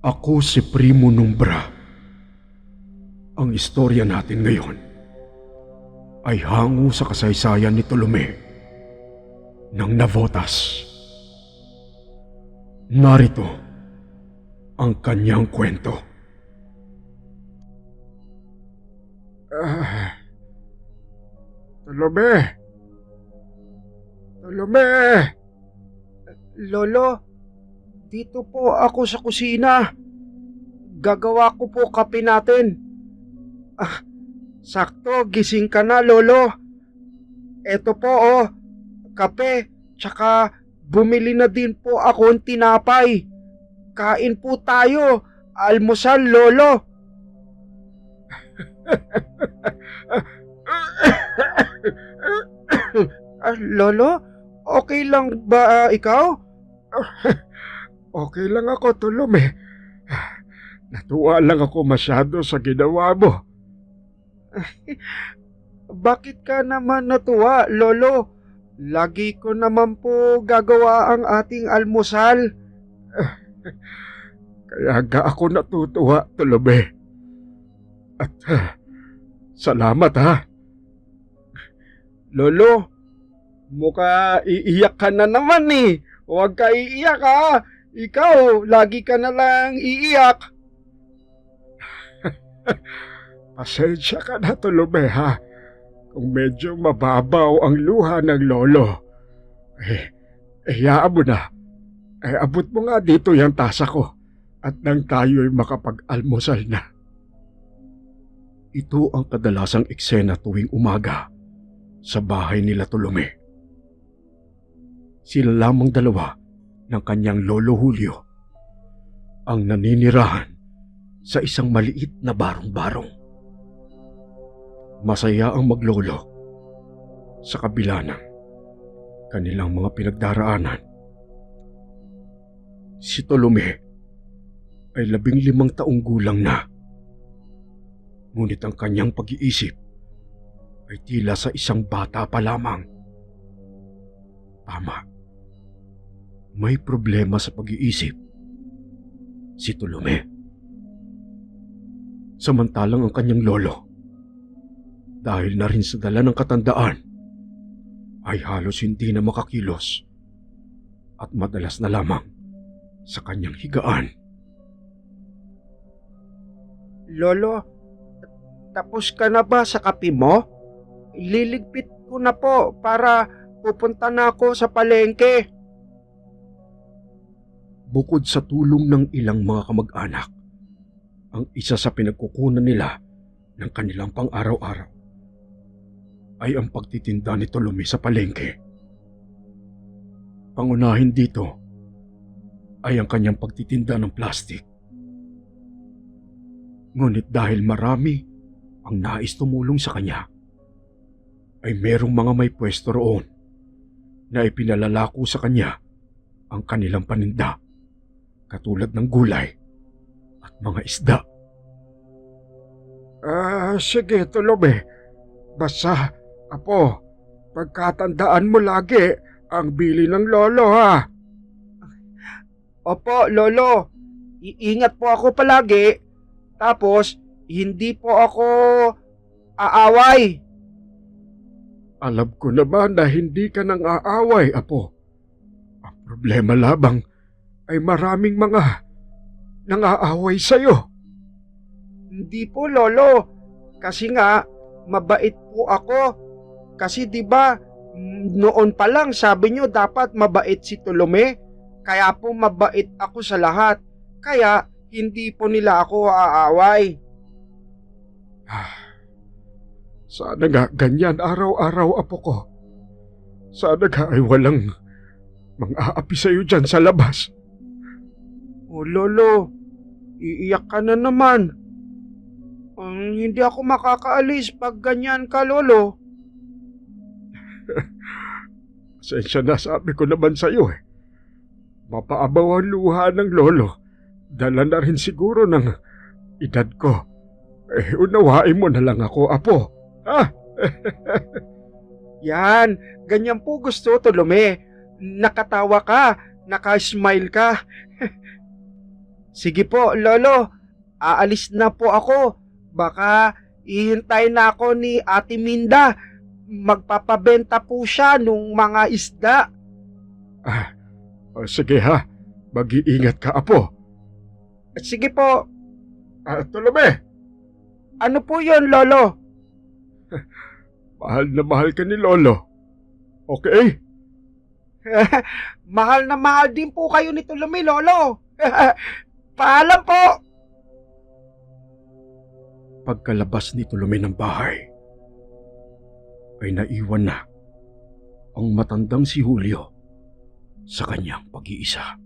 Ako si Primo Numbra. Ang istorya natin ngayon ay hango sa kasaysayan ni Tolome ng Navotas. Narito ang kanyang kwento. Tolome! Tolome! Lolo, dito po ako sa kusina. Gagawa ko po kape natin. Sakto, gising ka na, Lolo. Eto po, kape, tsaka bumili na din po akong tinapay. Kain po tayo, almusal, Lolo. Lolo, okay lang ba ikaw? Okay lang ako, Tolome. Natuwa lang ako masyado sa ginawa mo. Bakit ka naman natuwa, Lolo? Lagi ko naman po gagawa ang ating almusal. Kaya nga ako natutuwa, Tolome. At salamat ha. Lolo, mukha iiyak ka na naman eh. Huwag ka iiyak ha. Ikaw, lagi ka na lang iiyak. Pasensya ka na, Tolome ha. Kung medyo mababaw ang luha ng lolo. Hayaan mo na. Abot mo nga dito yung tasa ko. At nang tayo'y makapag-almusal na. Ito ang kadalasang eksena tuwing umaga sa bahay nila Tolome. Sila lamang dalawa ng kanyang lolo Julio ang naninirahan sa isang maliit na barong-barong. Masaya ang maglolo sa kabila ng kanilang mga pinagdaraanan. Si Tolome ay 15 taong gulang na. Ngunit ang kanyang pag-iisip ay tila sa isang bata pa lamang. Tama. May problema sa pag-iisip si Tolome. Samantalang ang kanyang lolo, dahil na rin sa dala ng katandaan, ay halos hindi na makakilos at madalas na lamang sa kanyang higaan. Lolo, tapos ka na ba sa kape mo? Liligpit ko na po para pupunta na ako sa palengke. Bukod sa tulong ng ilang mga kamag-anak, ang isa sa pinagkukunan nila ng kanilang pang-araw-araw ay ang pagtitinda ni Tolome sa palengke. Pangunahin dito ay ang kanyang pagtitinda ng plastik. Ngunit dahil marami ang nais tumulong sa kanya, ay merong mga may pwesto roon na ipinalalako sa kanya ang kanilang paninda, katulad ng gulay at mga isda. Sige, Tolome. Basta, apo, pagkatandaan mo lagi ang bili ng lolo ha. Opo, Lolo. Iingat po ako palagi. Tapos, hindi po ako aaway. Alam ko naman na hindi ka nang aaway, apo. Ang problema labang ay maraming mga nang-aaway sa'yo. Hindi po, Lolo. Kasi nga, mabait po ako. Kasi 'di ba, noon pa lang sabi nyo dapat mabait si Tolome. Kaya po mabait ako sa lahat. Kaya hindi po nila ako aaway. Sana nga ganyan araw-araw, apo ko. Sana nga ay walang mang-aapi sa'yo dyan sa labas. O Lolo, iiyak ka na naman. Hindi ako makakaalis pag ganyan ka, Lolo. Pasensya na, sabi ko naman sa'yo eh. Mapaabaw ang luha ng lolo. Dala na rin siguro ng edad ko. Unawain mo na lang ako, apo. Ha? Yan, ganyan po gusto, Tolome. Nakatawa ka, naka-smile ka. Sige po, Lolo. Aalis na po ako. Baka ihintay na ako ni Ate Minda. Magpapabenta po siya nung mga isda. Sige ha, mag-iingat ka, apo. Sige po. Tulume, Ano po yon, Lolo? mahal na mahal ka ni Lolo. Okay? Mahal na mahal din po kayo ni Tulumi, Lolo. Paalam po. Pagkalabas ni Tulume ng bahay, ay naiwan na ang matandang si Julio sa kanyang pag-iisa.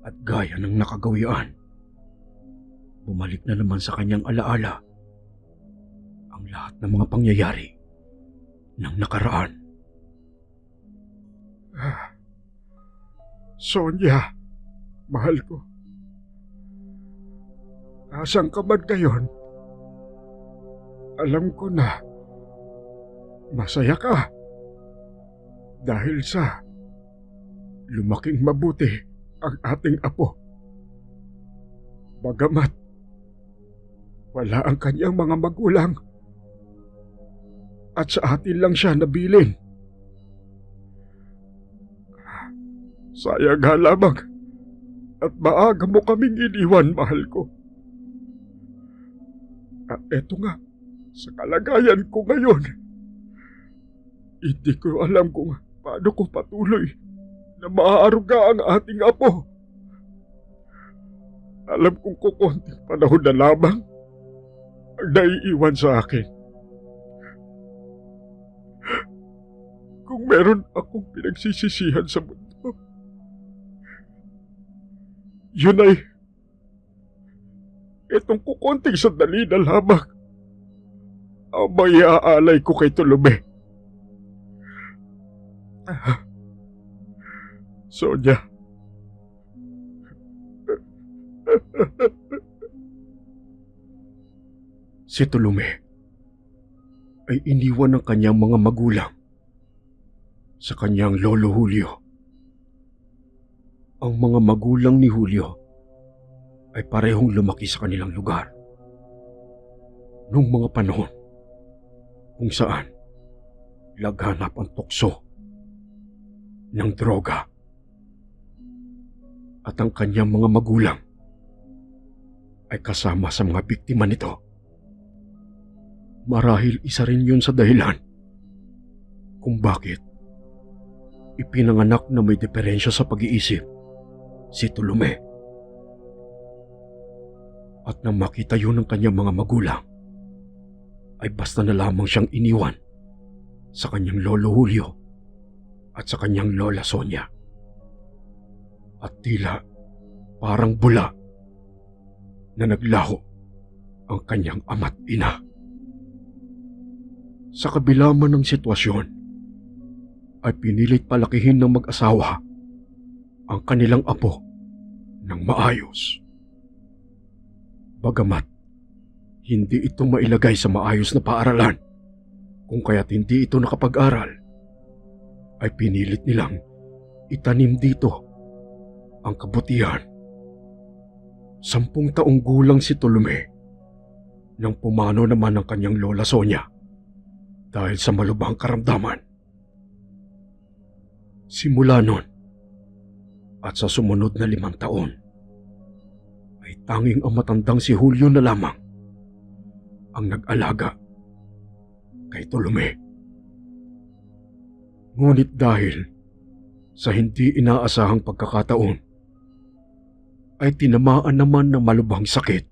At gaya ng nakagawian, bumalik na naman sa kanyang alaala ang lahat ng mga pangyayari ng nakaraan. Sonia, mahal ko. Asan ka man ngayon? Alam ko na masaya ka dahil sa lumaking mabuti ang ating apo. Bagamat wala ang kanyang mga magulang at sa atin lang siya nabilin. Sayang nga lamang at maaga mo kaming iniwan, mahal ko. At eto nga, sa kalagayan ko ngayon, hindi ko alam kung paano ko patuloy na maaaruga ang ating apo. Alam kong kukunting panahon na lamang ang naiiwan sa akin. Kung meron akong pinagsisisihan sa mundo, yun ay itong kukunting sandali na lamang ang maiaalay ko kay Tulume. Sonia, si Tulume ay iniwan ng kanyang mga magulang sa kanyang lolo Julio. Ang mga magulang ni Julio ay parehong lumaki sa kanilang lugar noong mga panahon kung saan laganap ang tukso ng droga, at ang kanyang mga magulang ay kasama sa mga biktima nito. Marahil isa rin yun sa dahilan kung bakit ipinanganak na may diferensya sa pag-iisip si Tulume. At nang makita yun ng kanyang mga magulang, ay basta na lamang siyang iniwan sa kanyang lolo Julio at sa kanyang lola Sonia. At tila parang bula na naglaho ang kanyang ama't ina. Sa kabila man ng sitwasyon, ay pinilit palakihin ng mag-asawa ang kanilang apo ng maayos. Bagamat hindi ito mailagay sa maayos na paaralan, kung kaya't hindi ito nakapag-aral, ay pinilit nilang itanim dito ang kabutihan. 10 taong gulang si Tulume nang pumanaw naman ang kanyang lola Sonia dahil sa malubhang karamdaman. Simula nun at sa sumunod na 5 taon, ay tanging ang matandang si Julio na lamang ang nag-alaga kay Tulume. Ngunit dahil sa hindi inaasahang pagkakataon, ay tinamaan naman ng malubhang sakit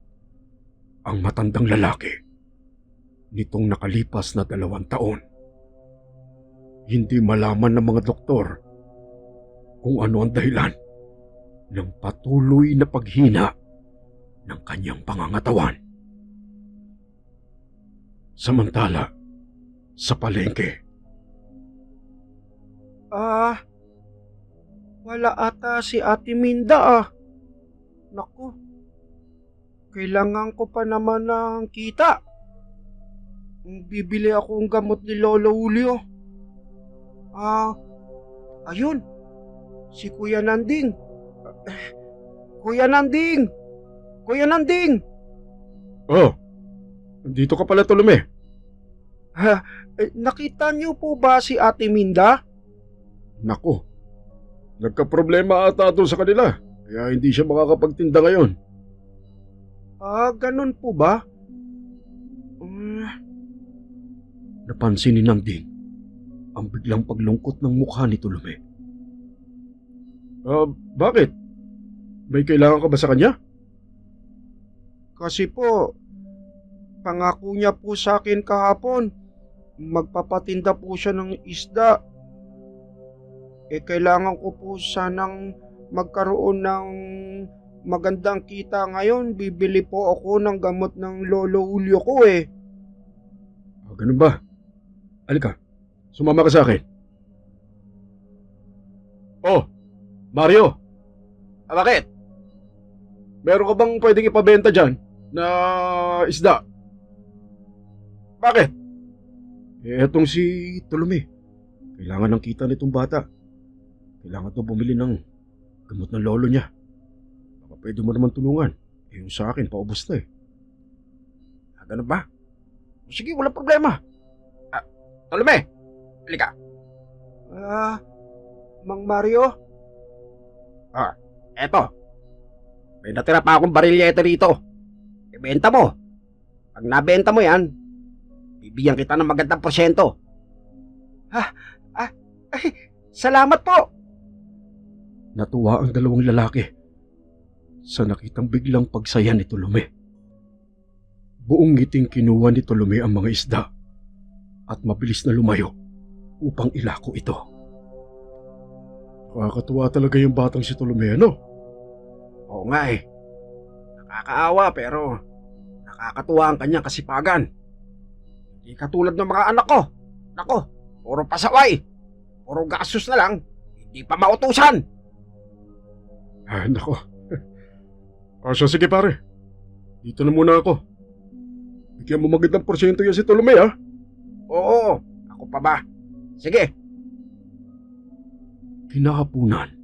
ang matandang lalaki nitong nakalipas na 2 taon. Hindi malaman ng mga doktor kung ano ang dahilan ng patuloy na paghina ng kanyang pangangatawan. Samantala, sa palengke, Wala ata si Ate Minda. Naku, kailangan ko pa naman ng kita. Bibili akong gamot ni Lolo Julio. Ayun, si Kuya Nanding. Kuya Nanding! Kuya Nanding! Oh, nandito ka pala, Tolome. Nakita niyo po ba si Ate Minda? Nako, nagka-problema ata doon sa kanila. Kaya hindi siya makakapagtinda ngayon. Ganun po ba? Napansin ni Nangding ang biglang paglungkot ng mukha ni Tolome. Bakit? May kailangan ka ba sa kanya? Kasi po, pangako niya po sa akin kahapon, magpapatinda po siya ng isda. Kailangan ko po sanang magkaroon ng magandang kita ngayon. Bibili po ako ng gamot ng Lolo Julio ko eh. Ganun ba? Halika, sumama ka sa akin. Oh, Mario! Bakit? Meron ka bang pwedeng ipabenta dyan na isda? Bakit? Etong si Tolome. Kailangan ng kita nitong bata. Kailangan to bumili ng gamot ng lolo niya. Baka pwede mo naman tulungan. Yung sa akin, paubos na eh. Ganun ba? Sige, walang problema. Tolome, halika. Mang Mario? Eto. May natira pa akong barilyete rito. Ibenta mo. Pag nabenta mo yan, bibigyan kita ng magandang porsyento. Salamat po. Natuwa ang dalawang lalaki sa nakitang biglang pagsaya ni Tolome. Buong ngiting kinuha ni Tolome ang mga isda at mabilis na lumayo upang ilako ito. Nakakatuwa talaga yung batang si Tolome, ano? Oo nga eh. Nakakaawa pero nakakatuwa ang kanyang kasipagan. Hindi katulad ng mga anak ko. Nako, puro pasaway. Puro gastos na lang. Hindi pa mautusan. Nako. Sige pare. Dito na muna ako. Bigyan mo magandang porsyento yan si Tolome, ha? Oo, ako pa ba? Sige. Kinahapunan,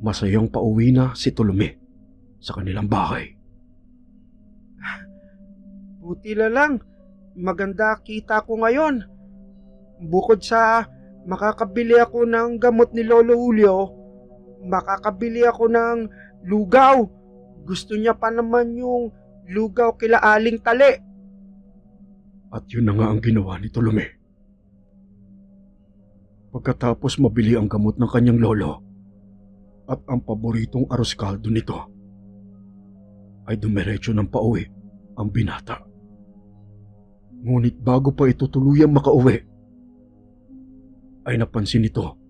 masayang pauwi na si Tolome sa kanilang bahay. Buti na lang, maganda kita ko ngayon. Bukod sa makakabili ako ng gamot ni Lolo Julio, makakabili ako ng lugaw. Gusto niya pa naman yung lugaw kila Aling Tali. At yun na nga ang ginawa ni Tolome. Pagkatapos mabili ang gamot ng kanyang lolo at ang paboritong arroz caldo nito, ay dumiretso ng pauwi ang binata. Ngunit bago pa ito tuluyang makauwi, ay napansin nito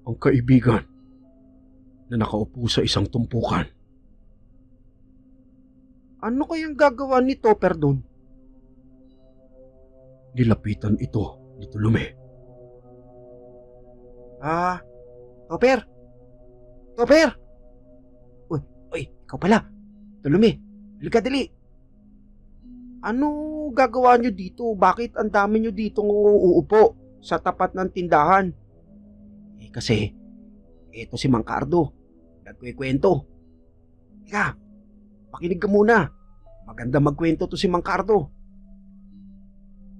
ang kaibigan na nakaupo sa isang tumpukan. Ano kayang gagawa ni Topper doon? Nilapitan ito ni Tolome. Topper! Topper! Uy, ikaw pala. Tolome, halika dali. Ano gagawa nyo dito? Bakit ang dami nyo ditong uuupo sa tapat ng tindahan? Kasi, eto si Mang Cardo. Nagkwekwento. Ika, pakinig ka muna. Maganda magkwento to si Mang Cardo.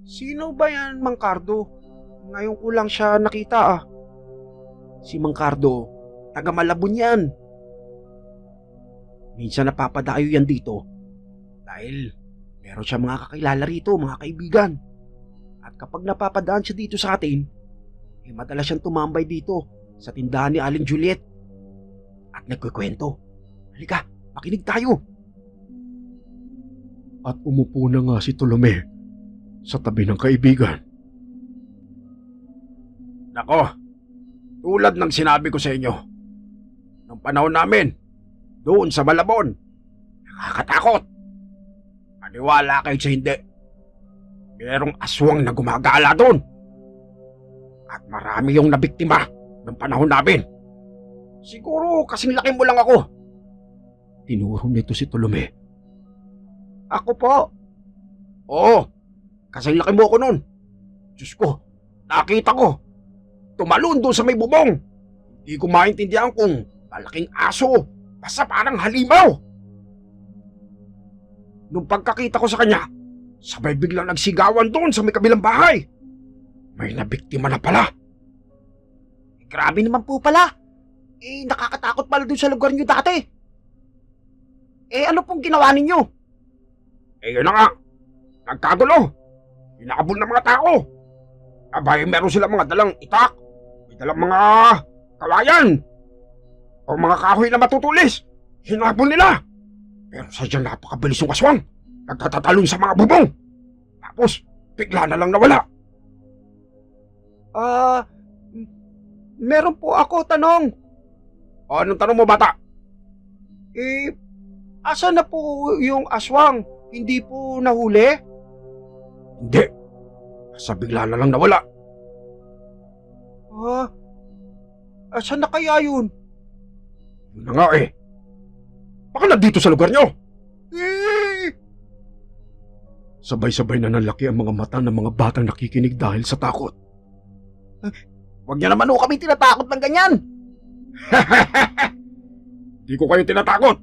Sino ba yan, Mang Cardo? Ngayon ko lang siya nakita Si Mang Cardo, taga Malabon yan. Minsan napapadayo yan dito dahil meron siya mga kakilala rito, mga kaibigan. At kapag napapadaan siya dito sa atin, madalas siyang tumambay dito sa tindahan ni Aling Juliet at nagkukwento. Halika, makinig tayo. At umupo na nga si Tolome sa tabi ng kaibigan. Nako, tulad ng sinabi ko sa inyo, nung panahon namin, doon sa Malabon, nakakatakot. Maniwala kayo sa hindi. Merong aswang na gumagala doon. At marami yung nabiktima ng panahon namin. Siguro kasing laki mo lang ako. Tinuro nito si Tolome. Ako po? Oo, kasing laki mo ako noon. Diyos ko, nakita ko. Tumalon doon sa may bubong. Hindi ko maintindihan kung Malaking aso, basta parang halimaw. Nung pagkakita ko sa kanya, sabay biglang nagsigawan doon sa may kabilang bahay. May nabiktima na pala. Grabe naman po pala. Nakakatakot pala doon sa lugar niyo dati. Ano pong ginawa ninyo? Yun na nga. Nagkagulo. Hinakabol ng mga tao. Abay, meron silang mga dalang itak. May dalang mga kawayan. O mga kahoy na matutulis. Hinabol nila. Pero sadyang napakabilis yung aswang. Nagtatatalon sa mga bubong. Tapos, bigla na lang nawala. Meron po ako tanong. Anong tanong mo, bata? Asa na po yung aswang? Hindi po nahuli? Hindi. Basta bigla na lang nawala. Asa na kaya yun? Yun na nga eh. Baka nandito sa lugar nyo. Sabay-sabay na nalaki ang mga mata ng mga batang nakikinig dahil sa takot. Huwag niyo naman kami tinatakot ng ganyan. Di ko kayo tinatakot.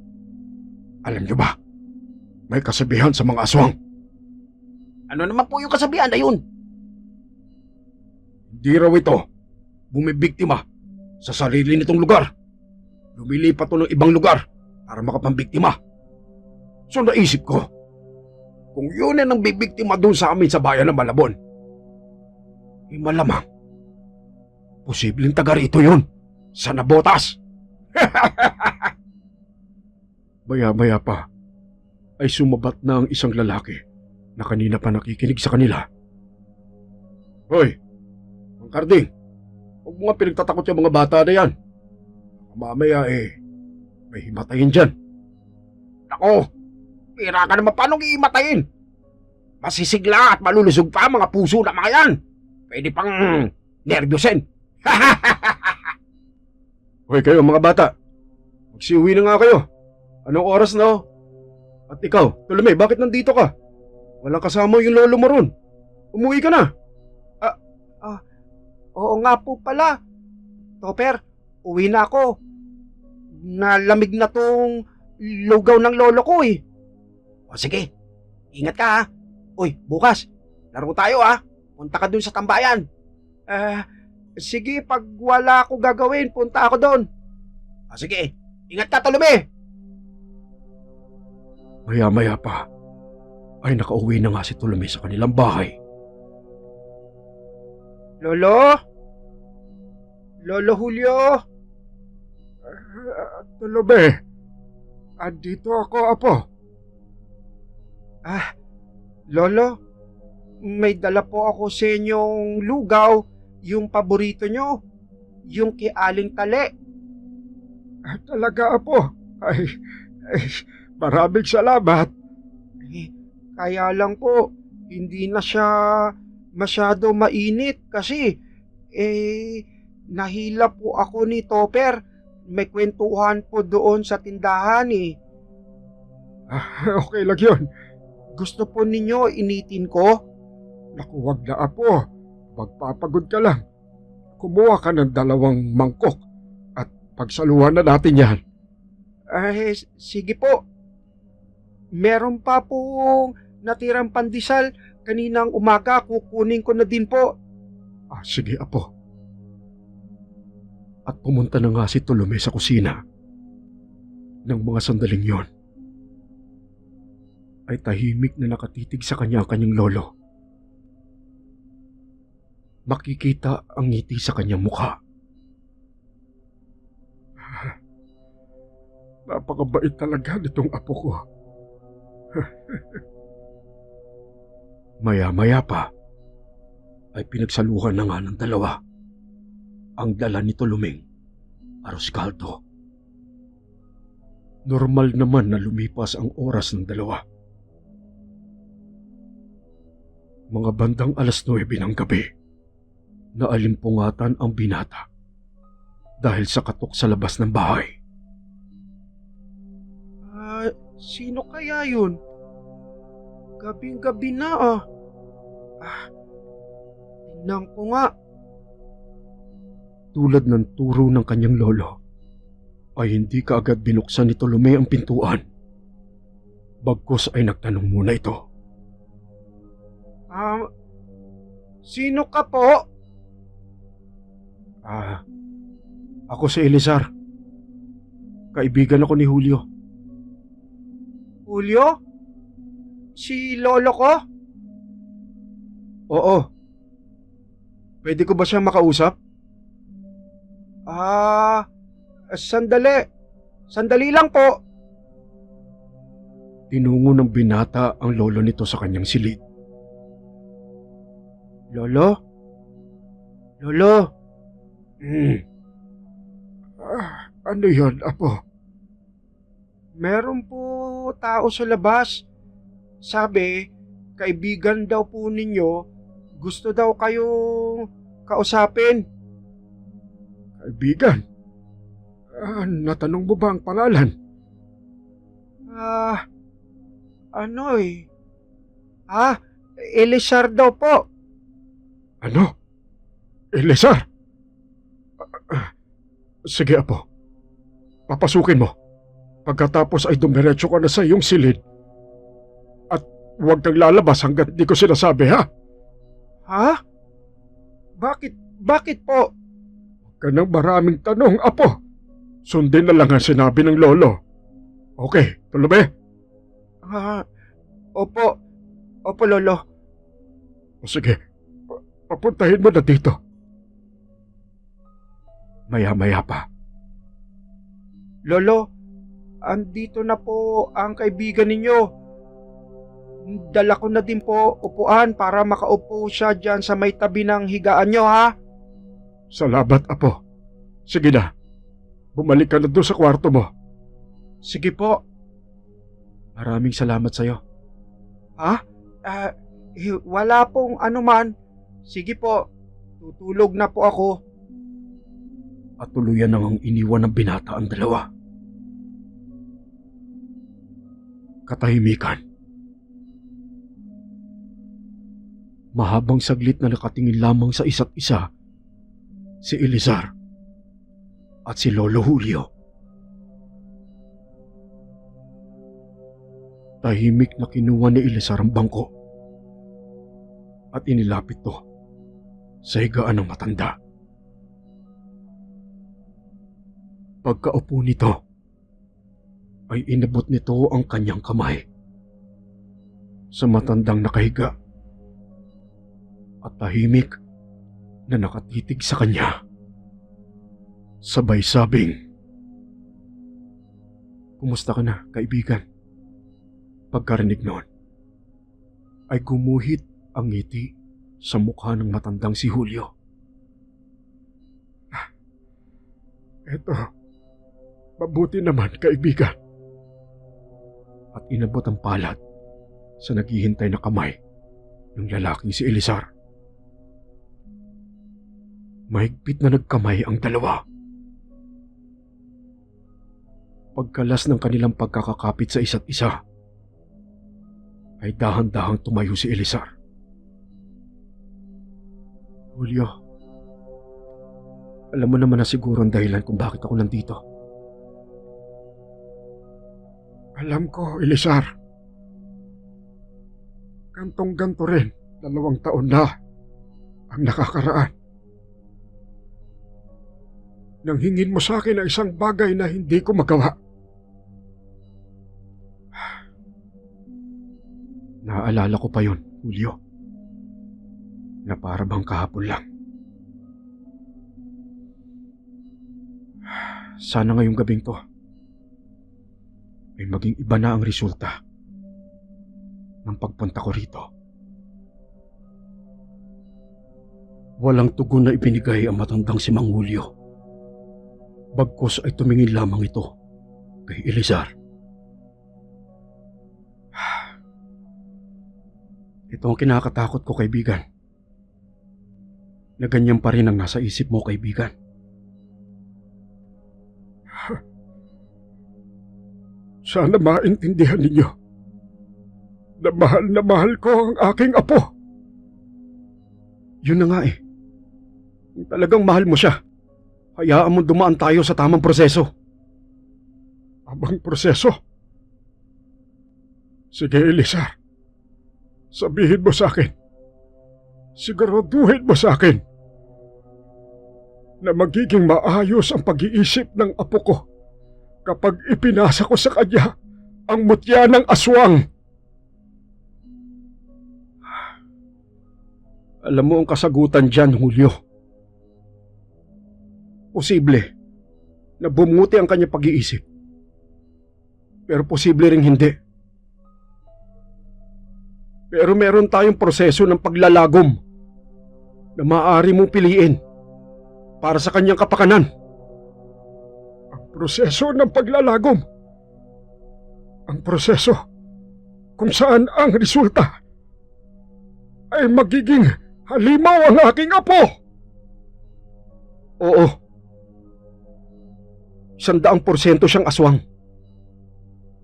Alam niyo ba, may kasabihan sa mga aswang. Ano naman po yung kasabihan na yun? Hindi raw ito bumibiktima sa sarili nitong lugar. Lumilipat to ng ibang lugar para makapambiktima. So naisip ko, kung yun ang bibiktima doon sa amin sa bayan ng Malabon, malamang posibleng taga rito yun sa Nabotas. Maya-maya pa ay sumabat na ang isang lalaki na kanina pa nakikinig sa kanila. Hoy, Mang Karding, huwag mo nga pinagtatakot yung mga bata na yan. Mamaya may himatayin dyan. Nako, pira ka naman paano iimatayin? Masisigla at malulusog pa mga puso na mga yan. Pwede pang nervyosin. Hoy kayo mga bata, magsiuwi na nga kayo. Anong oras na oh? At ikaw, Tolome, bakit nandito ka? Walang kasama yung lolo mo ron. Umuwi ka na. Oo nga po pala. Topper, uwi na ako. Nalamig na tong lugaw ng lolo ko eh. O sige, ingat ka ha. Uy, bukas, laro tayo ha. Punta ka dun sa tambayan. Sige, pag wala ako gagawin, punta ako doon. Sige, ingat ka Tolome. Maya-maya pa ay nakauwi na nga si Tolome sa kanilang bahay. Lolo? Lolo Julio? Tolome, andito ako, apo. Lolo, may dala po ako sa inyong lugaw, yung paborito nyo, yung kay Aling Tale. Talaga, apo? Ay, maraming salamat. Kaya lang po, hindi na siya masyado mainit kasi nahila po ako ni Topper. May kwentuhan po doon sa tindahan eh. Okay lang yun. Gusto po ninyo initin ko? Naku, wag na apo. Magpapagod ka lang. Kumuha ka ng 2 mangkok at pagsaluhan na natin yan. Sige po. Meron pa pong natirang pandesal kaninang umaga, kukunin ko na din po. Sige apo. At pumunta na nga si Tolome sa kusina. Nang mga sandaling yon, ay tahimik na nakatitig sa kanya ang kanyang lolo. Makikita ang ngiti sa kanyang mukha. Napakabait talaga nitong apo ko. Maya-maya pa ay pinagsaluhan na nga ng dalawa ang dala ni Tolomeng aros kaldo. Normal naman na lumipas ang oras ng dalawa. Mga bandang 9:00 ng gabi, naalimpungatan ang binata dahil sa katok sa labas ng bahay. Sino kaya yun? Gabing-gabi na tingnan ko nga. Tulad ng turo ng kanyang lolo, ay hindi kaagad binuksan ni Tolome ang pintuan. Bagkus ay nagtanong muna ito. Sino ka po? Ako si Elizar. Kaibigan ako ni Julio. Julio? Si lolo ko? Oo. Pwede ko ba siyang makausap? Sandali. Sandali lang po. Tinungo ng binata ang lolo nito sa kanyang silid. Lolo? Lolo? Ano yon, apo? Meron po tao sa labas. Sabi, kaibigan daw po ninyo, gusto daw kayong kausapin. Kaibigan? Natanong mo ba ang pangalan? Elizar daw po. Ano? Elizar? Sige, apo. Papasukin mo. Pagkatapos ay dumiretso ka na sa iyong silid. At huwag kang lalabas hanggat di ko sinasabi, ha? Ha? Bakit po? Huwag ka nang maraming tanong, apo. Sundin na lang ang sinabi ng lolo. Okay, Tolome? Opo. Opo, lolo. O sige, papuntahin mo na dito. Maya-maya pa. Lolo, andito na po ang kaibigan ninyo. Dala ko na din po upuan para makaupo siya dyan sa may tabi ng higaan nyo, ha? Salamat, apo. Sige na. Bumalik ka na doon sa kwarto mo. Sige po. Maraming salamat sa'yo. Wala pong anuman. Sige po. Tutulog na po ako. At tuluyan nang iniwan ng binata ang dalawa. Katahimikan. Mahabang saglit na nakatingin lamang sa isa't isa si Elizar at si Lolo Julio. Tahimik na kinuha ni Elizar ang bangko at inilapit to sa higaan ng matanda. Pagkaupo nito, ay inabot nito ang kanyang kamay sa matandang nakahiga at tahimik na nakatitig sa kanya. Sabay sabing, "Kumusta ka na, kaibigan?" Pagkarinig noon, ay gumuhit ang ngiti sa mukha ng matandang si Julio. "Eto, mabuti naman, kaibigan." At inabot ang palad sa naghihintay na kamay ng lalaking si Elizar. Mahigpit na nagkamay ang dalawa. Pagkalas ng kanilang pagkakakapit sa isa't isa, ay dahan-dahang tumayo si Elizar. "Julio, alam mo naman na siguro ang dahilan kung bakit ako nandito." "Alam ko, Elizar. Gantong-ganto rin, 2 taon na ang nakakaraan. Nang hingin mo sa akin ang isang bagay na hindi ko magawa. Naaalala ko pa yon, Julio, na para bang kahapon lang. Sana ngayong gabing to ay maging iba na ang resulta ng pagpunta ko rito." Walang tugon na ibinigay ang matandang si Mang Julio. Bagkus ay tumingin lamang ito kay Elizar. "Ito ang kinakatakot ko, kaibigan. Na ganyan pa rin ang nasa isip mo, kaibigan." "Sana maintindihan ninyo na mahal ko ang aking apo." "Yun na nga eh. Kung talagang mahal mo siya, hayaan mo dumaan tayo sa tamang proseso. Habang proseso. Sige, Elizar. Sabihin mo sa akin. Siguraduhin mo sa akin na magiging maayos ang pag-iisip ng apo ko kapag ipinasa ko sa kanya ang mutya ng aswang. Alam mo ang kasagutan dyan, Julio. Posible na bumuti ang kanyang pag-iisip. Pero posible ring hindi. Pero meron tayong proseso ng paglalagom na maaari mong piliin para sa kanyang kapakanan. Ang proseso ng paglalagom. Ang proseso kung saan ang resulta ay magiging halimaw ang aking apo. Oo. 100% siyang aswang.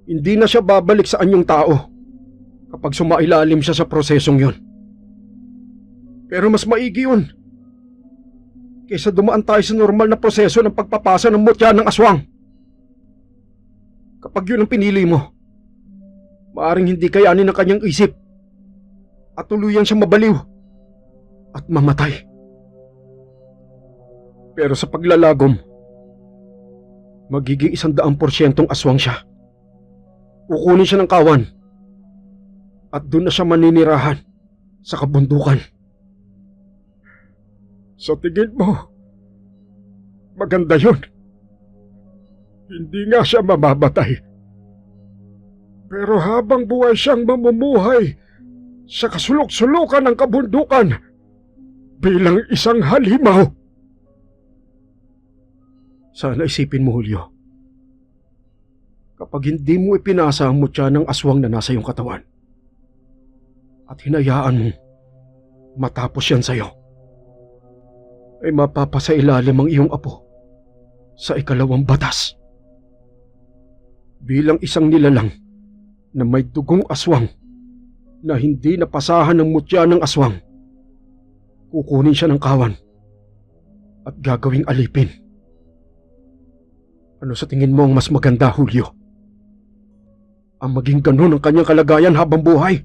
Hindi na siya babalik sa anyong tao kapag sumailalim siya sa prosesong yon. Pero mas maigi yun kaysa dumaan tayo sa normal na proseso ng pagpapasa ng mutya ng aswang. Kapag yun ang pinili mo, maaring hindi kayanin ng kanyang isip at tuluyan siyang mabaliw at mamatay. Pero sa paglalagom, magiging 100% aswang siya. Kukunin siya ng kawan at doon na siya maninirahan sa kabundukan. Sa tingin mo, maganda yun. Hindi nga siya mamamatay. Pero habang buhay siyang mamumuhay sa kasulok-sulukan ng kabundukan bilang isang halimaw. Sana isipin mo, Julio. Kapag hindi mo ipinasa ang mutya ng aswang na nasa iyong katawan at hinayaan mong matapos yan sa'yo, ay mapapasailalim ang iyong apo sa ikalawang batas. Bilang isang nilalang na may dugong aswang na hindi napasahan ng mutya ng aswang, kukunin siya ng kawan at gagawing alipin. Ano sa tingin mo ang mas maganda, Julio? Ang maging ganun ang kanyang kalagayan habang buhay?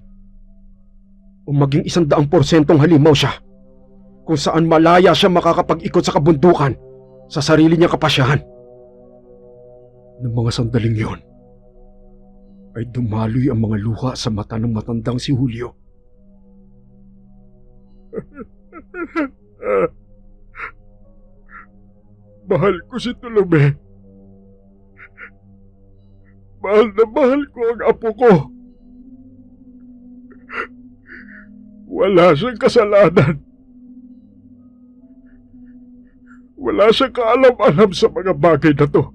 O maging 100% halimaw siya kung saan malaya siya makakapag-ikot sa kabundukan sa sarili niyang kapasyahan? Ng mga sandaling yon ay dumaloy ang mga luha sa mata ng matandang si Julio. Mahal ko si Tolome. Mahal na mahal ko ang apo ko. Wala siyang kasalanan. Wala siyang kaalam-alam sa mga bagay na to.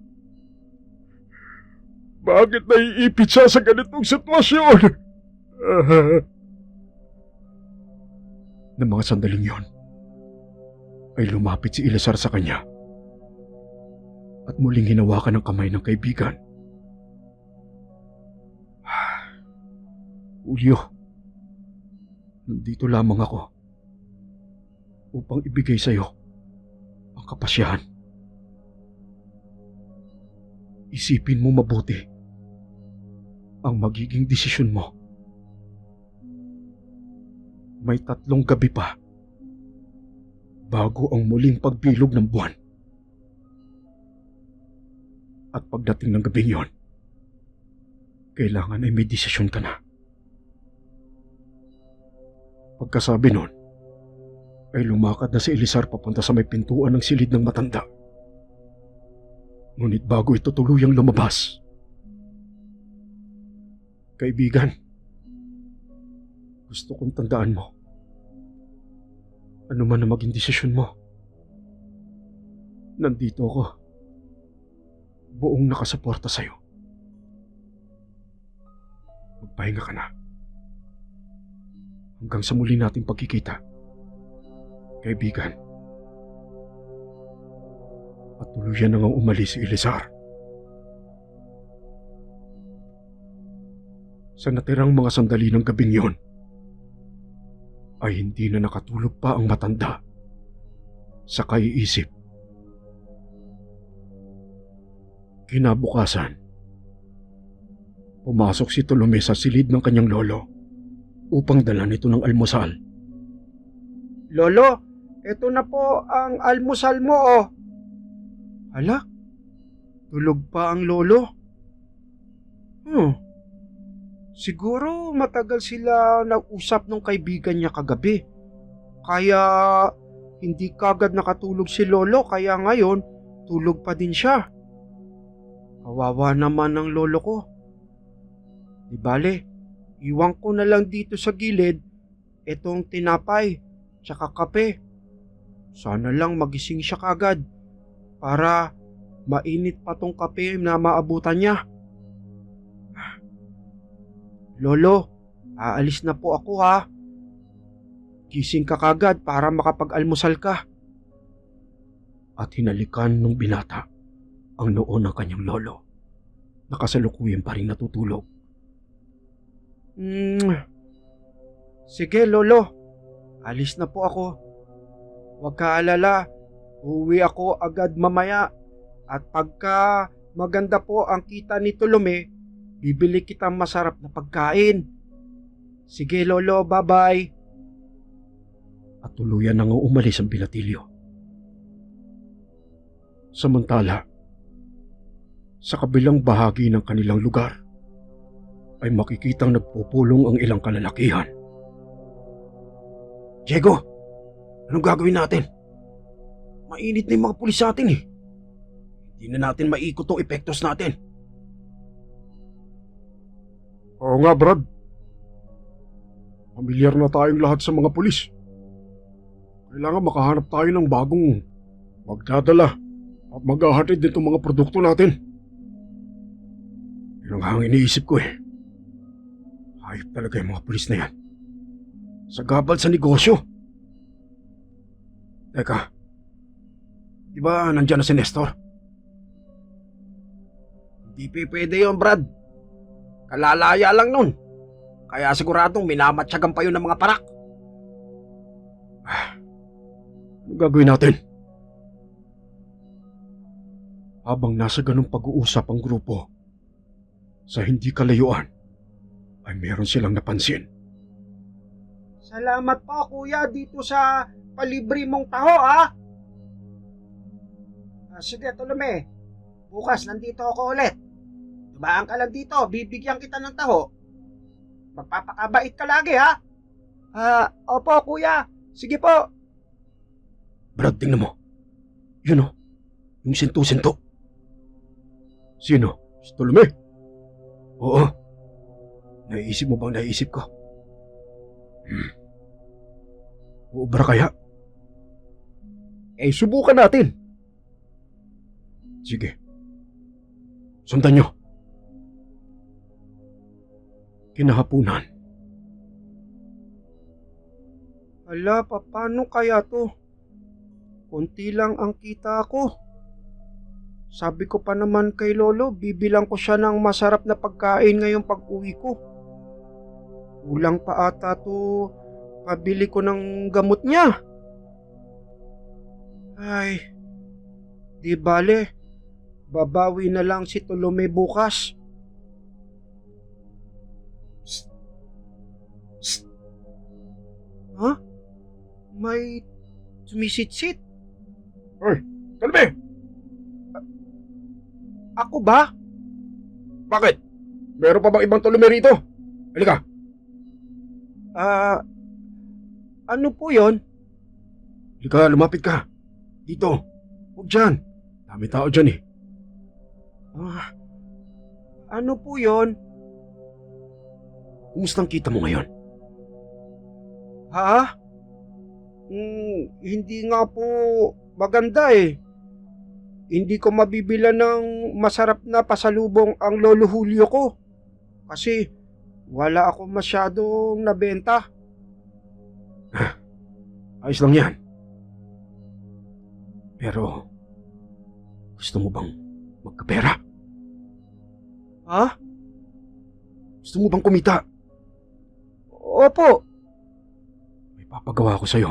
Bakit naiipit siya sa ganitong sitwasyon? Ng mga sandaling yon, ay lumapit si Elizar sa kanya at muling hinawakan ang kamay ng kaibigan. Julio, nandito lamang ako upang ibigay sa iyo ang kapasyahan. Isipin mo mabuti ang magiging desisyon mo. May 3 gabi pa bago ang muling pagbilog ng buwan. At pagdating ng gabing yon, kailangan ay may desisyon ka na. Pagkasabi nun, ay lumakad na si Elizar papunta sa may pintuan ng silid ng matanda. Ngunit bago ito tuluyang lumabas, kaibigan, gusto kong tandaan mo, ano man na maging desisyon mo, nandito ako, buong nakasuporta sa'yo. Magpahinga ka na. Hanggang sa muli nating pagkikita, kaibigan. At tuluyan na ngang umalis si Elizar. Sa natirang mga sandali ng gabing yon, ay hindi na nakatulog pa ang matanda sa kaiisip. Kinabukasan, Pumasok si Tolome sa silid ng kanyang lolo upang dala nito ng almusal. Lolo, eto na po ang almusal mo oh. Hala, tulog pa ang lolo. Siguro matagal sila nag-usap ng kaibigan niya kagabi. Kaya hindi kagad nakatulog si lolo kaya ngayon tulog pa din siya. Kawawa naman ang lolo ko. Di bale, iwan ko na lang dito sa gilid itong tinapay tsaka kape. Sana lang magising siya kagad para mainit pa tong kape na maabutan niya. Lolo, aalis na po ako ha. Gising ka kagad para makapag-almusal ka. At hinalikan ng binata ang noo ng kanyang lolo. Nakasalukuyan pa rin natutulog. Sige lolo, alis na po ako. Huwag ka alala, uuwi ako agad mamaya. At pagka maganda po ang kita ni Tolome, bibili kitang masarap na pagkain. Sige lolo, bye-bye. At tuluyan nang umalis ang Bilatilyo. Samantala, sa kabilang bahagi ng kanilang lugar, ay makikitang nagpupulong ang ilang kalalakihan. Diego, anong gagawin natin? Mainit na yung mga pulis sa atin eh. Hindi na natin maikot tong epektos natin. Oo nga, Brad. Pamilyar na tayong lahat sa mga pulis. Kailangan makahanap tayo ng bagong magdadala at maghahatid nitong mga produkto natin. Yun ang iniisip ko eh. Hayop talaga yung mga pulis na yan. Sagabal sa negosyo. Teka, di ba nandyan na si Nestor? Hindi pwede yun, Brad. Kalalaya lang nun. Kaya siguradong minamatyagan pa yun ng mga parak. Ano gagawin natin? Habang nasa ganung pag-uusap ang grupo, sa hindi kalayuan, ay meron silang napansin. Salamat po kuya dito sa palibre mong taho ha. Sige Tolome, bukas nandito ako ulit. Dumaan ka lang dito, bibigyan kita ng taho. Magpapakabait ka lagi ha. Opo kuya, sige po. Brad, tingnan mo. Yun o, yung sinto-sinto. Sino? Si Tolome? Oo. Naiisip mo bang naiisip ko? Uubra kaya? Subukan natin. Sige. Sundan nyo. Kinahapunan. Hala, paano kaya to? Kunti lang ang kita ko. Sabi ko pa naman kay Lolo, bibilang ko siya ng masarap na pagkain ngayong pag-uwi ko. Kulang pa ata to pabili ko ng gamot niya. Ay, di bale, babawi na lang si Tolome bukas. Psst. Psst. Ha? May sumisitsit. Hoy, Tolome! Ako ba? Bakit? Meron pa bang ibang Tolome rito? Halika. Ano po yon? Halika, lumapit ka. Dito. Huwag dyan. Dami tao dyan eh. Ano po yon? Kumustang kita mo ngayon? Ha? Hindi nga po maganda eh. Hindi ko mabibilan ng masarap na pasalubong ang Lolo Julio ko. Kasi wala ako masyadong nabenta. Ayos lang yan. Pero, gusto mo bang magkapera? Ha? Gusto mo bang kumita? Opo. May papagawa ko sa'yo.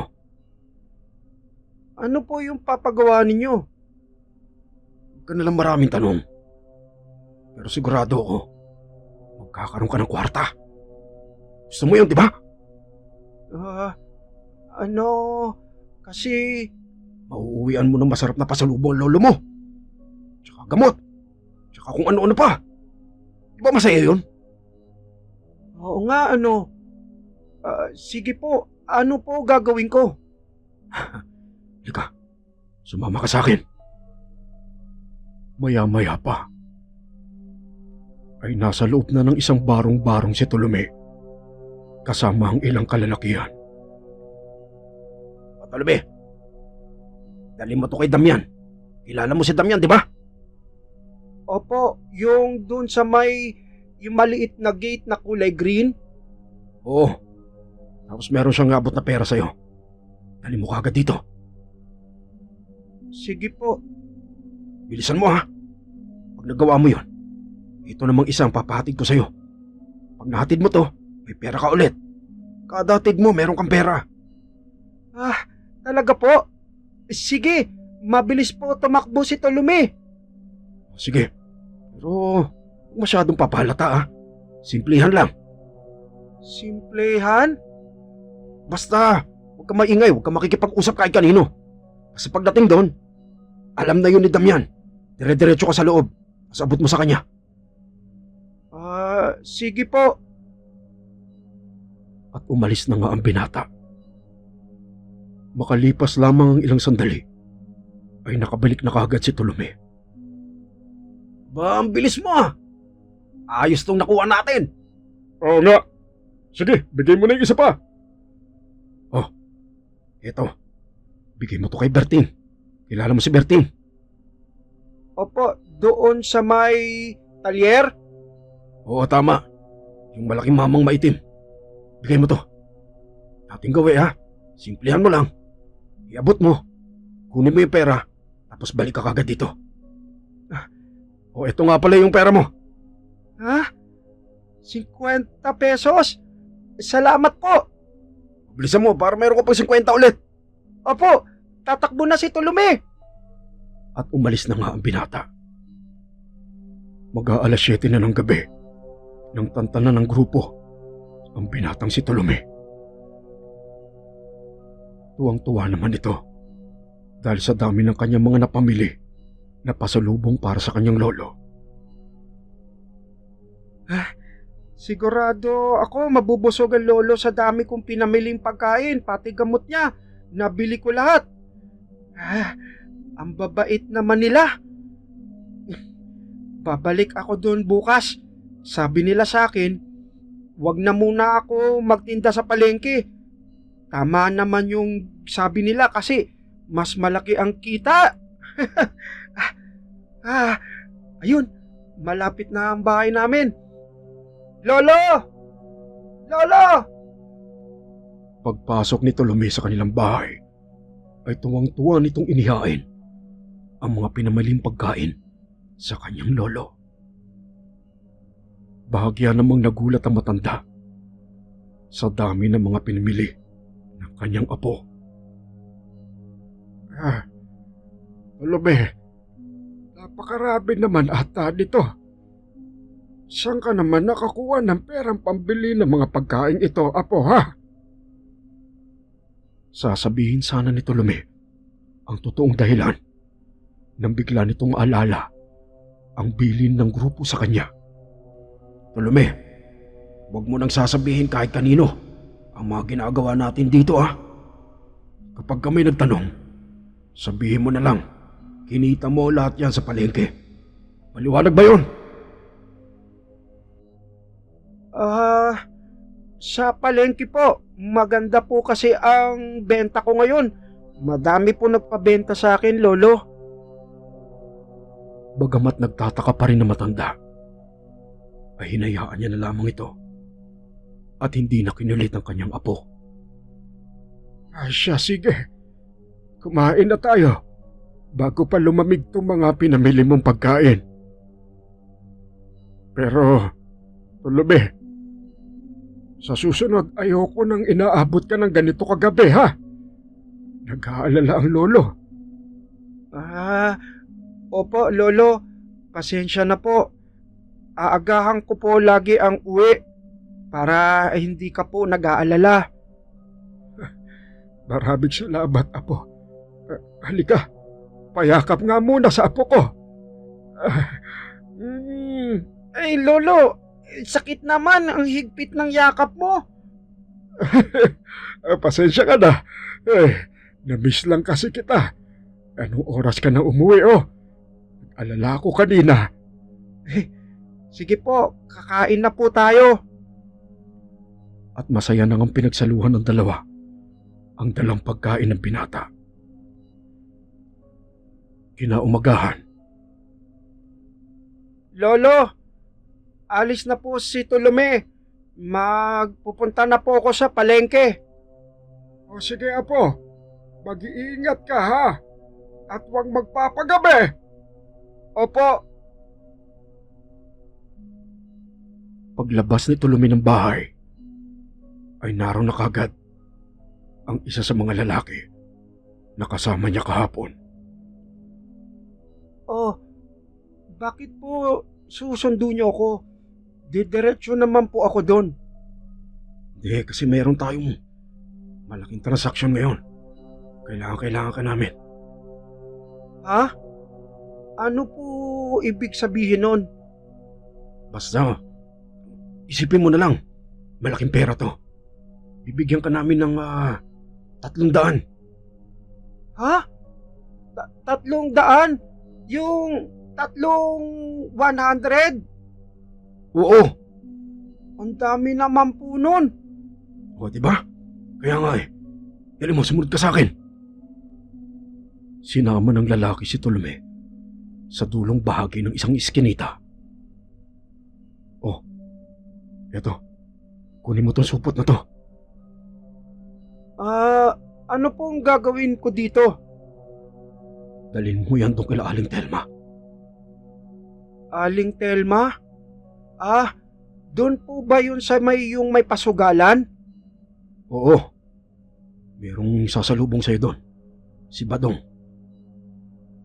Ano po yung papagawa ninyo? Huwag ka nalang maraming tanong. Pero sigurado ako, magkakaroon ka ng kwarta. Gusto mo yun, di ba? Ano, kasi Mauuwian mo ng masarap na pasalubong ang lolo mo. Tsaka gamot. Tsaka kung ano-ano pa. Di ba masaya yun? oo nga ano. Sige po, ano po gagawin ko? Ika, sumama ka sa akin. Maya-maya pa ay nasa loob na ng isang barong-barong si Tolome kasama ang ilang kalalakihan. Tolome, dali mo to kay Damian. Kilala mo si Damian, di ba? Opo, yung dun sa yung maliit na gate na kulay green? Oo. Tapos meron siyang abot na pera sa'yo. Dali mo kagad dito. Sige po. Bilisan mo ha. Pag nagawa mo yon, ito namang isang papahatid ko sa'yo. Pag nahatid mo to, may pera ka ulit. Kada hatid mo, meron kang pera. Talaga po? Sige, mabilis po tumakbo si Tolome. Sige. Pero huwag masyadong papahalata ha. Simplihan lang. Simplehan? Basta, huwag ka maingay, huwag ka makikipag-usap kahit kanino. Kasi pagdating doon, alam na yun ni Damian. Dire-diretso ka sa loob. Tapos abot mo sa kanya. Sige po. At umalis na nga ang binata. Makalipas lamang ang ilang sandali, ay nakabalik na kaagad si Tolome. Ba, ang bilis mo ah! Ayos tong nakuha natin! Oo nga. Sige, bigay mo na yung isa pa. Oh, eto. Bigay mo to kay Berting. Kilala mo si Berting? Opo, doon sa may talyer? Oo, tama. Yung malaking mamang maitim. Bigay mo to. Dating gawi ha. Simplihan mo lang. Iabot mo. Kunin mo yung pera. Tapos balik ka kagad dito. Eto nga pala yung pera mo. 50 pesos? Salamat po. Bilisan mo para meron ka pang 50 ulit. Opo, tatakbo na si Tolome. At umalis na nga ang binata. Mag-aalas 7 na ng gabi nang tantanan ng grupo ang binatang si Tolome. Tuwang-tuwa naman ito dahil sa dami ng kanyang mga napamili na pasalubong para sa kanyang lolo. Sigurado ako mabubusog ang lolo sa dami kong pinamiling pagkain, pati gamot niya. Nabili ko lahat. Ang babait naman nila. Babalik ako doon bukas. Sabi nila sa akin, wag na muna ako magtinda sa palengke. Tama naman yung sabi nila kasi mas malaki ang kita. Ayun, malapit na ang bahay namin. Lolo! Lolo! Pagpasok ni Tolome sa kanilang bahay, ay tuwang-tuwa nitong inihain ang mga pinamaling pagkain sa kanyang lolo. Bahagya namang nagulat ang matanda sa dami ng mga pinamili ng kanyang apo. Tolome, napakarami naman ata nito. Saan ka naman nakakuha ng perang pambili ng mga pagkain ito, apo ha? Sasabihin sana ni Tolome ang totoong dahilan nang bigla nitong maalala ang bilin ng grupo sa kanya. Tolome, huwag mo nang sasabihin kahit kanino ang mga ginagawa natin dito ha. Kapag kami nagtanong, sabihin mo na lang, kinita mo lahat yan sa palengke. Maliwanag ba yun? Sa palengke po, maganda po kasi ang benta ko ngayon. Madami po nagpabenta sa akin, lolo. Bagamat nagtataka pa rin na matanda, ay hinayaan niya na lamang ito at hindi na kinulit ang kanyang apo. Siya, sige. Kumain na tayo bago pa lumamig itong mga pinamili mong pagkain. Pero, Tolome, sa susunod ayoko nang inaabot ka ng ganito kagabi ha. Nag-aalala ang lolo. Opo, lolo. Pasensya na po. aagahan ko po lagi ang uwi para hindi ka po nag-aalala. Maraming salamat, Apo. Halika, payakap nga muna sa apo ko. Ay, Lolo, sakit naman ang higpit ng yakap mo. Pasensya ka na. Na-miss lang kasi kita. Anong oras ka na umuwi, oh? Alala ko kanina. Sige po, kakain na po tayo. At masaya nang ang pinagsaluhan ng dalawa ang dalang pagkain ng binata. Kinaumagahan, Lolo, alis na po si Tolome. Magpupunta na po ako sa palengke. o sige, Apo, mag-iingat ka, ha? At huwag magpapagabi. Opo. Paglabas ni Tolome ng bahay, ay naroon na kagad ang isa sa mga lalaki na kasama niya kahapon. Oh, bakit po susundo niyo ako? Didiretso naman po ako doon. Hindi, kasi meron tayong malaking transaksyon ngayon. Kailangan ka namin. Ha? Ano po ibig sabihin nun? Basta, isipin mo na lang, malaking pera to. Bibigyan ka namin ng 300. Ha? 300? Yung 100? Oo. Ang dami naman po nun. O, diba? Kaya nga dali mo, sumunod ka sa akin. Sinama ng lalaki si Tolome sa dulong bahagi ng isang iskinita. Oh, eto. Kunin mo tong supot na to. Ano pong gagawin ko dito? Dalhin mo yan doon kila Aling Telma. Aling Telma? Doon po ba yun sa yung may pasugalan? Oo. Merong sasalubong sa'yo doon. Si Badong.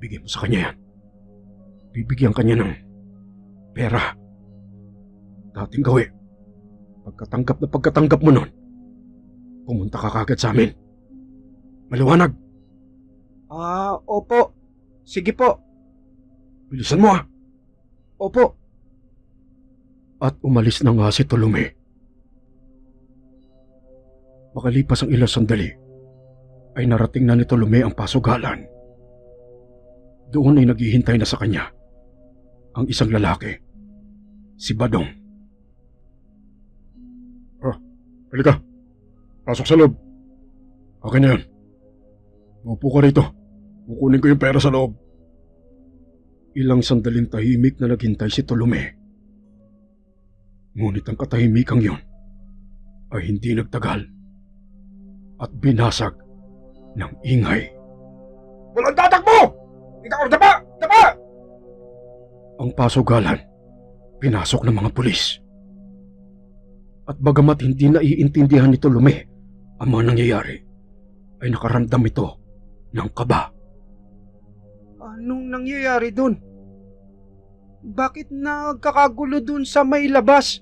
Bigyan mo sa kanya yan. Bibigyan kanya ng pera. Dating gawi. Pagkatanggap mo nun, pumunta ka kagad sa amin. Maliwanag. Opo. Sige po. Bilisan mo, Opo. At umalis na nga si Tolome. Makalipas ang ilang sandali, ay narating na ni Tolome ang pasugalan. Doon ay naghihintay na sa kanya ang isang lalaki, si Badong. Halika. Pasok sa loob. Okay na yan. Maupo ka rito. Kukunin ko yung pera sa loob. Ilang sandaling tahimik na naghintay si Tolome. Ngunit ang katahimikang yon ay hindi nagtagal at binasag ng ingay. Walang tatakbo! Ikaw, dapa! Dapa! Ang pasugalan, pinasok ng mga pulis. At bagamat hindi naiintindihan ni Tolome ang mga nangyayari, ay nakaramdam ito ng kaba. Anong nangyayari dun? Bakit nagkakagulo dun sa may labas?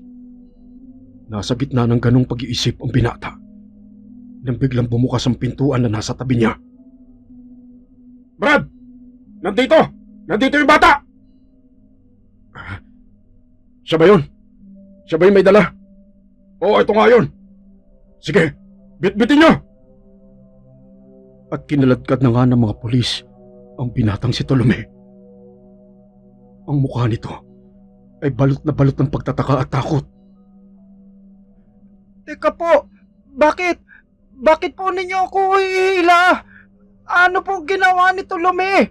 Nasa gitna ng ganong pag-iisip ang binata nang biglang bumukas ang pintuan na nasa tabi niya. Brad! Nandito! Nandito yung bata! Siya ba yun? Siya ba yung may dala? Oo, ito nga yun. Sige, bitbitin niyo! At kinaladkad na nga ng mga pulis ang binatang si Tolome. Ang mukha nito ay balot na balot ng pagtataka at takot. Teka po, bakit? Bakit po ninyo ako ihila? Ano po ginawa ni Tolome?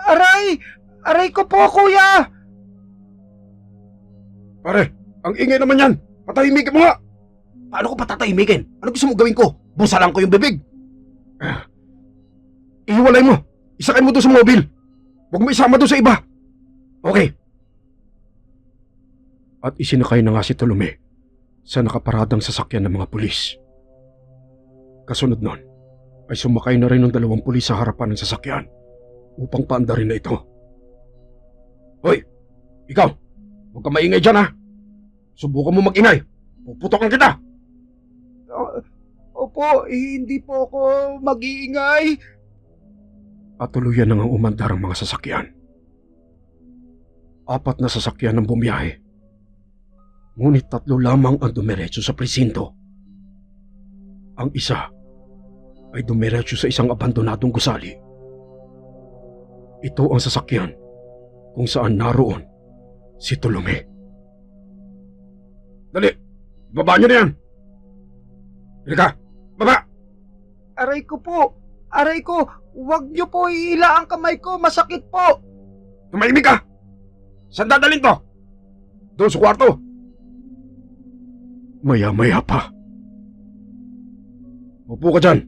Aray! Aray ko po, kuya! Pare, ang ingay naman yan! Patahimikin mo nga! Paano ko patatahimikin? Ano gusto mo gawin ko? Busalan ko yung bibig. Ihiwalay mo! Isakay mo doon sa mobil! Huwag mo isama doon sa iba! Okay. At isinakay na nga si Tolome sa nakaparadang sasakyan ng mga pulis. Kasunod nun, ay sumakay na rin ng 2 pulis sa harapan ng sasakyan upang paandarin na ito. Hoy! Ikaw! Huwag ka maingay dyan, ha? Subukan mo mag-ingay. Puputokan kita. Opo, hindi po ako mag-iingay. At tuluyan nang umandar ang mga sasakyan. 4 na sasakyan ang bumiyahe. Ngunit 3 lamang ang dumiretso sa presinto. Ang isa ay dumiretso sa isang abandonadong gusali. Ito ang sasakyan kung saan naroon si Tolome. Dali, baba nyo na yan. Halika, baba. Aray ko po! Aray ko! Huwag niyo po ihila ang kamay ko! Masakit po! Tumahimik ka. Saan dadalhin to? Doon sa kwarto. Maya-maya pa. Upo ka dyan.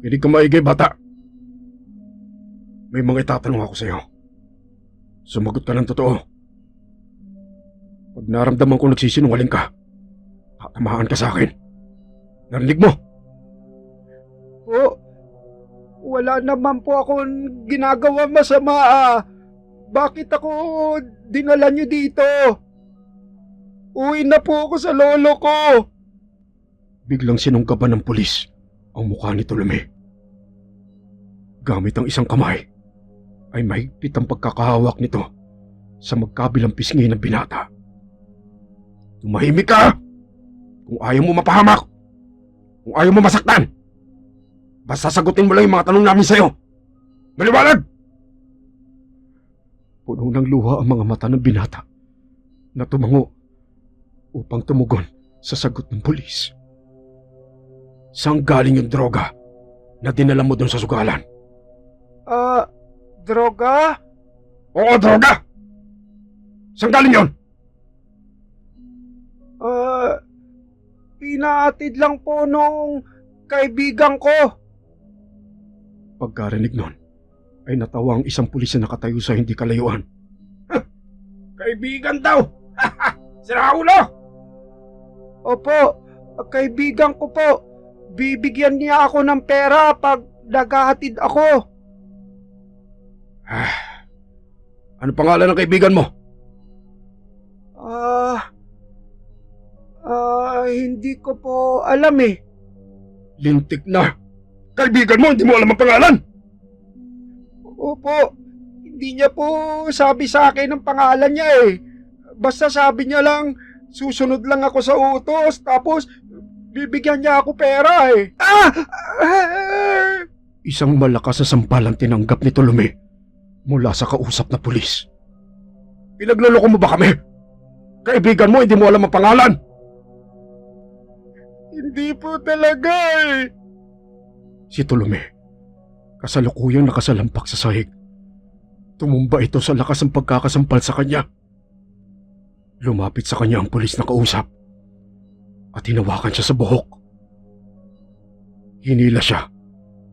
Kinig ka maigay, bata. May mga itatanong ako sa'yo. Sumagot ka ng totoo. Pag naramdaman ko nagsisinungaling ka, tatamahan ka sa akin. Narinig mo? Po, wala naman po akong ginagawa masama ah. Bakit ako dinala niyo dito? Uwi na po ako sa lolo ko. Biglang sinunggaban ng pulis ang mukha ni Tolome. Gamit ang isang kamay, ay mahigpit ang pagkakahawak nito sa magkabilang pisngi ng binata. Tumahimik ka! Kung ayaw mo mapahamak, kung ayaw mo masaktan, basta sagutin mo lang yung mga tanong namin sa'yo. Maliwanag! Puno ng luha ang mga mata ng binata na tumango upang tumugon sa sagot ng pulis. Saan galing yung droga na dinala mo doon sa sugalan? Droga? Oo, droga! Saan galing yun? Pinaatid lang po nung kaibigan ko. Pagkarinig nun, ay natawa ang isang pulis na nakatayo sa hindi kalayuan. Kaibigan daw! Si Raulo! Opo, kaibigan ko po. Bibigyan niya ako ng pera pag naghahatid ako. Ano pangalan ng kaibigan mo? Hindi ko po alam eh. Lintik na. Kaibigan mo, hindi mo alam ang pangalan? Opo, hindi niya po sabi sa akin ang pangalan niya eh. Basta sabi niya lang, susunod lang ako sa utos, tapos bibigyan niya ako pera eh. Isang malakas na sampal ang tinanggap ni Tolome mula sa kausap na pulis. Pinagloloko mo ba kami? Kaibigan mo, hindi mo alam ang pangalan? Hindi po talaga eh. Si Tolome, kasalukuyang nakasalampak sa sahig. Tumumba ito sa lakas ng pagkakasampal sa kanya. Lumapit sa kanya ang pulis na kausap at hinawakan siya sa buhok. Hinila siya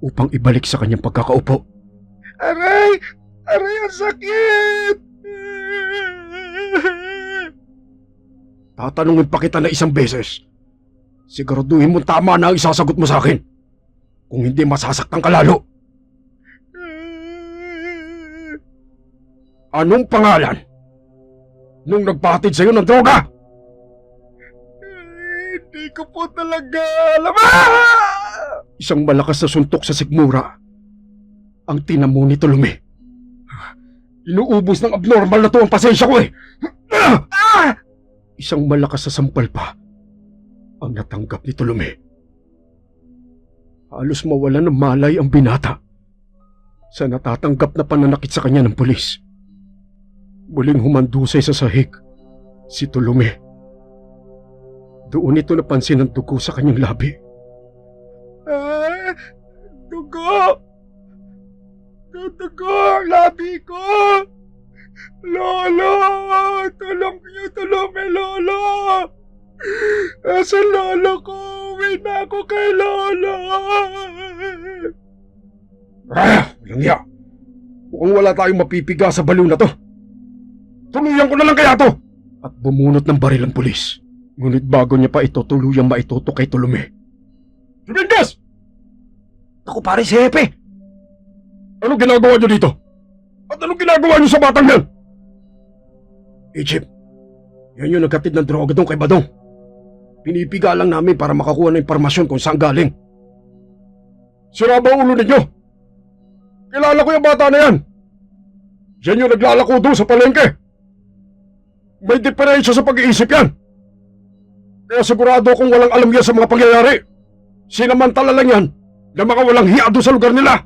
upang ibalik sa kanyang pagkakaupo. Aray! Aray, ang sakit! Tatanungin pa kita na isang beses. Siguraduhin mo tama na ang isasagot mo sa akin. Kung hindi, masasaktan ka lalo. Anong pangalan nung nagpahatid sa'yo ng droga? Hindi ko po talaga alam. Isang malakas na suntok sa sikmura ang tinamo ni Tolome. Inuubos ng abnormal na to ang pasensya ko eh. Isang malakas na sampal pa ang natanggap ni Tolome. Halos mawalan ng malay ang binata sa natatanggap na pananakit sa kanya ng pulis. Muling humandusay sa sahig si Tolome. Doon ito napansin ang dugo sa kanyang labi. Dugo! Dugo ang labi ko! Lolo! Tulong niyo, Tolome, Lolo! Sa lolo ko! Uwi na ako kay Lolo! Walang iya. Mukhang wala tayong mapipiga sa baliw na to. Tuluyan ko na lang kaya to. At bumunot ng baril ang pulis. Ngunit bago niya pa ito tuluyang maitutok kay Tolome. Dominguez! Ako pare si Hepe. Anong ginagawa niyo dito? At anong ginagawa niyo sa batang yan? Chip, yan yung nagkatid ng droga doon kay Badong. Pinipiga lang namin para makakuha ng impormasyon kung saan galing. Sira ba ulo ninyo? Kilala ko yung bata na yan. Yan yung naglalako doon sa palengke. May diferensya sa pag-iisip yan. Kaya sigurado kung walang alam yan sa mga pangyayari. Sinamantala lang yan na mga walang hiya doon sa lugar nila.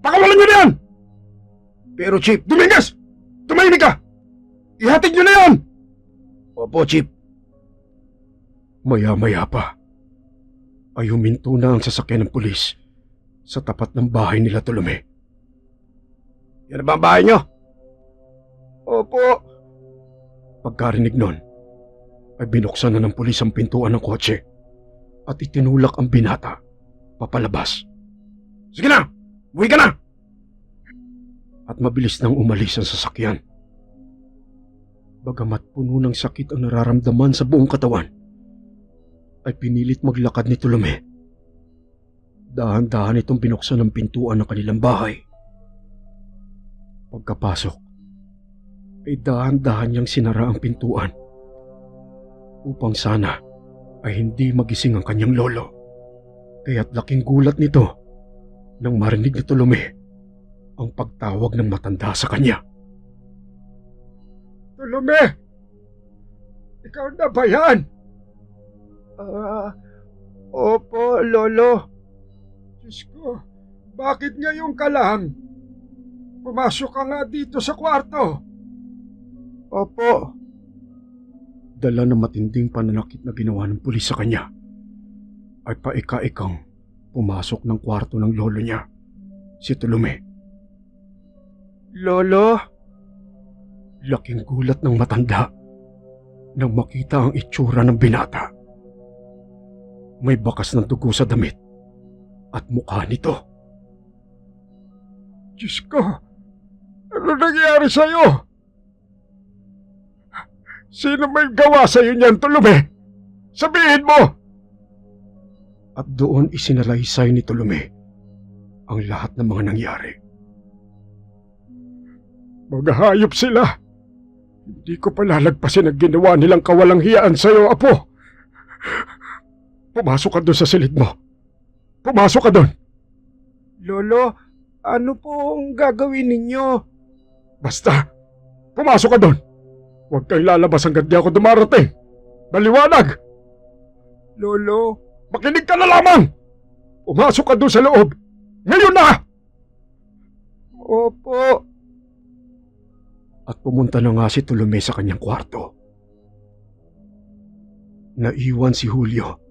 Pakawalan nyo na yan! Pero Chief, Dominguez! Tumahimik ka! Ihatid nyo na yan! Opo, Chief. Maya-maya pa ay huminto na ang sasakyan ng pulis sa tapat ng bahay nila Tolome. Yan ba ang bahay nyo? Opo. Pagkarinig nun, ay binuksan na ng pulis ang pintuan ng kotse at itinulak ang binata papalabas. Sige na! Uwi ka na! At mabilis nang umalis ang sasakyan. Bagamat puno ng sakit ang nararamdaman sa buong katawan, ay pinilit maglakad ni Tolome. Dahan-dahan itong binuksan ang pintuan ng kanilang bahay. Pagkapasok, ay dahan-dahan niyang sinara ang pintuan upang sana ay hindi magising ang kanyang lolo. Kaya't laking gulat nito nang marinig ni Tolome ang pagtawag ng matanda sa kanya. Tolome! Ikaw na ba yan? Opo, Lolo. Diyos ko, bakit ngayon ka lang? Pumasok ka nga dito sa kwarto. Opo. Dala ng matinding pananakit na ginawa ng pulis sa kanya, ay paika-ikang pumasok ng kwarto ng lolo niya, si Tolome. Lolo? Laking gulat ng matanda nang makita ang itsura ng binata. May bakas ng dugo sa damit at mukha nito. Diyos ko, ano nangyari sa'yo? Sino may gawa sa'yo niyan, Tolome? Sabihin mo! At doon isinalaysay ni Tolome ang lahat ng mga nangyari. Maghahayop sila. Hindi ko palalagpasin ang ginawa nilang kawalang hiyaan sa'yo, Apo. Pumasok ka doon sa silid mo. Pumasok ka doon. Lolo, ano po ang gagawin ninyo? Basta, pumasok ka doon. Huwag kang lalabas hanggang di ako dumarating. Maliwanag! Lolo, makinig ka na lamang! Pumasok ka doon sa loob. Ngayon na! Opo. At pumunta na nga si Tolome sa kanyang kwarto. Naiwan si Julio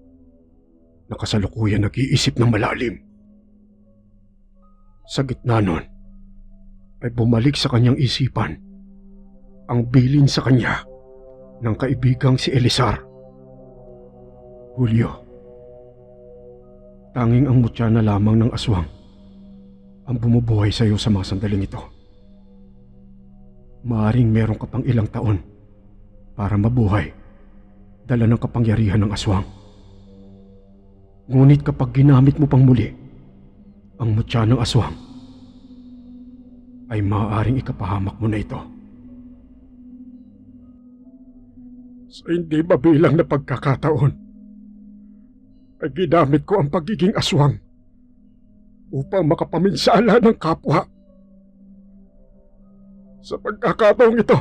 na kasalukuyan nag-iisip ng malalim. Sa gitna nun, ay bumalik sa kanyang isipan ang bilin sa kanya ng kaibigang si Elizar. Julio, tanging ang mutya na lamang ng aswang ang bumubuhay sa iyo sa mga sandaling ito. Maaring meron ka pang ilang taon para mabuhay dala ng kapangyarihan ng aswang. Ngunit kapag ginamit mo pang muli ang mutya ng aswang, ay maaaring ikapahamak mo na ito. Sa hindi mabilang na pagkakataon, ay ginamit ko ang pagiging aswang upang makapaminsala ng kapwa. Sa pagkakataong ito,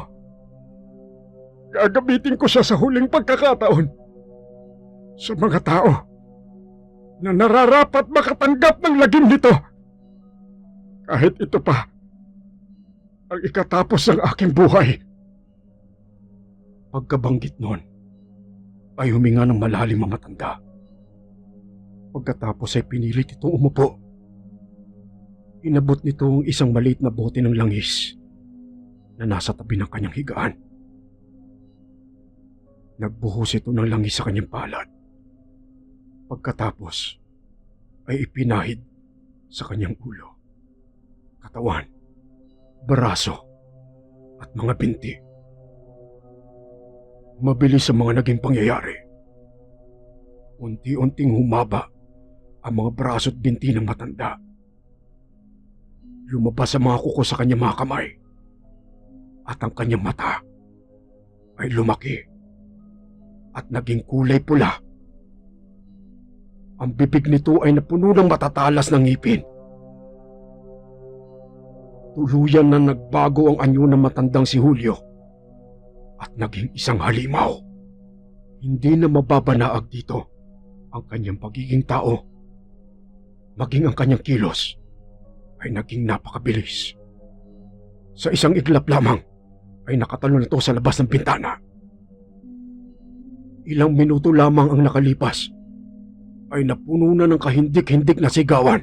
gagamitin ko siya sa huling pagkakataon sa mga tao na nararapat makatanggap ng lagim nito. Kahit ito pa ang ikatapos ng aking buhay. Pagkabanggit nun, ay huminga ng malalim ang matanda. Pagkatapos ay pinilit itong umupo. Inabot nito ang isang maliit na bote ng langis na nasa tabi ng kanyang higaan. Nagbuhos ito ng langis sa kanyang palad. Pagkatapos ay ipinahid sa kanyang ulo, katawan, braso at mga binti. Mabilis ang mga naging pangyayari. Unti-unting humaba ang mga braso at binti ng matanda. Lumabas ang mga kuko sa kanyang mga kamay at ang kanyang mata ay lumaki at naging kulay pula. Ang bibig nito ay napuno ng matatalas ng ngipin. Tuluyan na nagbago ang anyo ng matandang si Julio at naging isang halimaw. Hindi na mababanaag dito ang kanyang pagiging tao. Maging ang kanyang kilos ay naging napakabilis. Sa isang iglap lamang ay nakatalon ito sa labas ng bintana. Ilang minuto lamang ang nakalipas ay napuno na ng kahindik-hindik na sigawan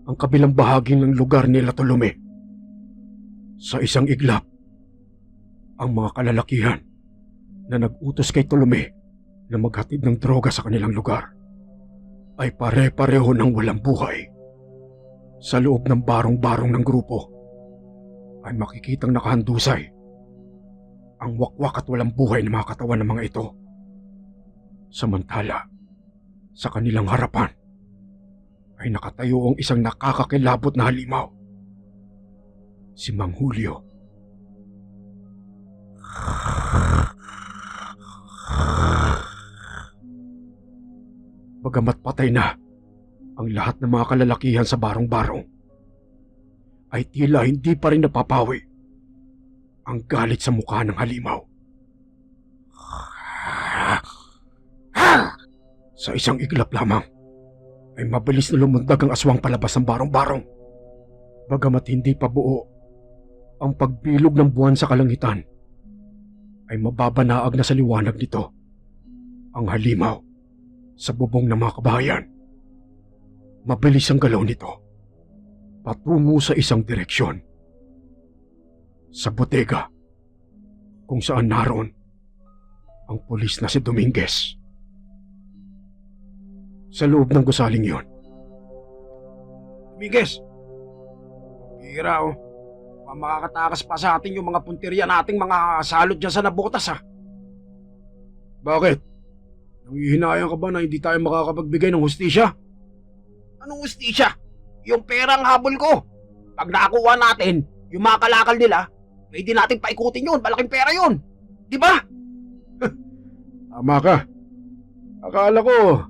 ang kabilang bahagi ng lugar nila Tolome. Sa isang iglap, ang mga kalalakihan na nag-utos kay Tolome na maghatid ng droga sa kanilang lugar ay pare-pareho ng walang buhay. Sa loob ng barong-barong ng grupo ay makikitang nakahandusay ang wakwak at walang buhay na mga katawan ng mga ito. Samantala, sa kanilang harapan ay nakatayo ang isang nakakakilabot na halimaw. Si Mang Julio. Bagamat patay na ang lahat ng mga kalalakihan sa barong-barong, ay tila hindi pa rin napapawi ang galit sa mukha ng halimaw. Sa isang iglap lamang, ay mabilis na lumundag ang aswang palabas ng barong-barong. Bagamat hindi pa buo ang pagbilog ng buwan sa kalangitan, ay mababanaag na sa liwanag nito ang halimaw sa bubong ng mga kabahayan. Mabilis ang galaw nito patungo sa isang direksyon. Sa bodega kung saan naroon ang pulis na si Dominguez. Sa loob ng gusaling yon, Dominguez, hira oh. Makakatakas pa sa atin yung mga punteriya nating mga salot dyan sa nabutas ha. Bakit? Nangihinayang ka ba na hindi tayo makakapagbigay ng hustisya? Anong ustisya? Yung perang habol ko. Pag nakuha natin, yung mga kalakal nila, pwede natin paikutin yun. Malaking pera yun. Di ba? Tama ka. Akala ko,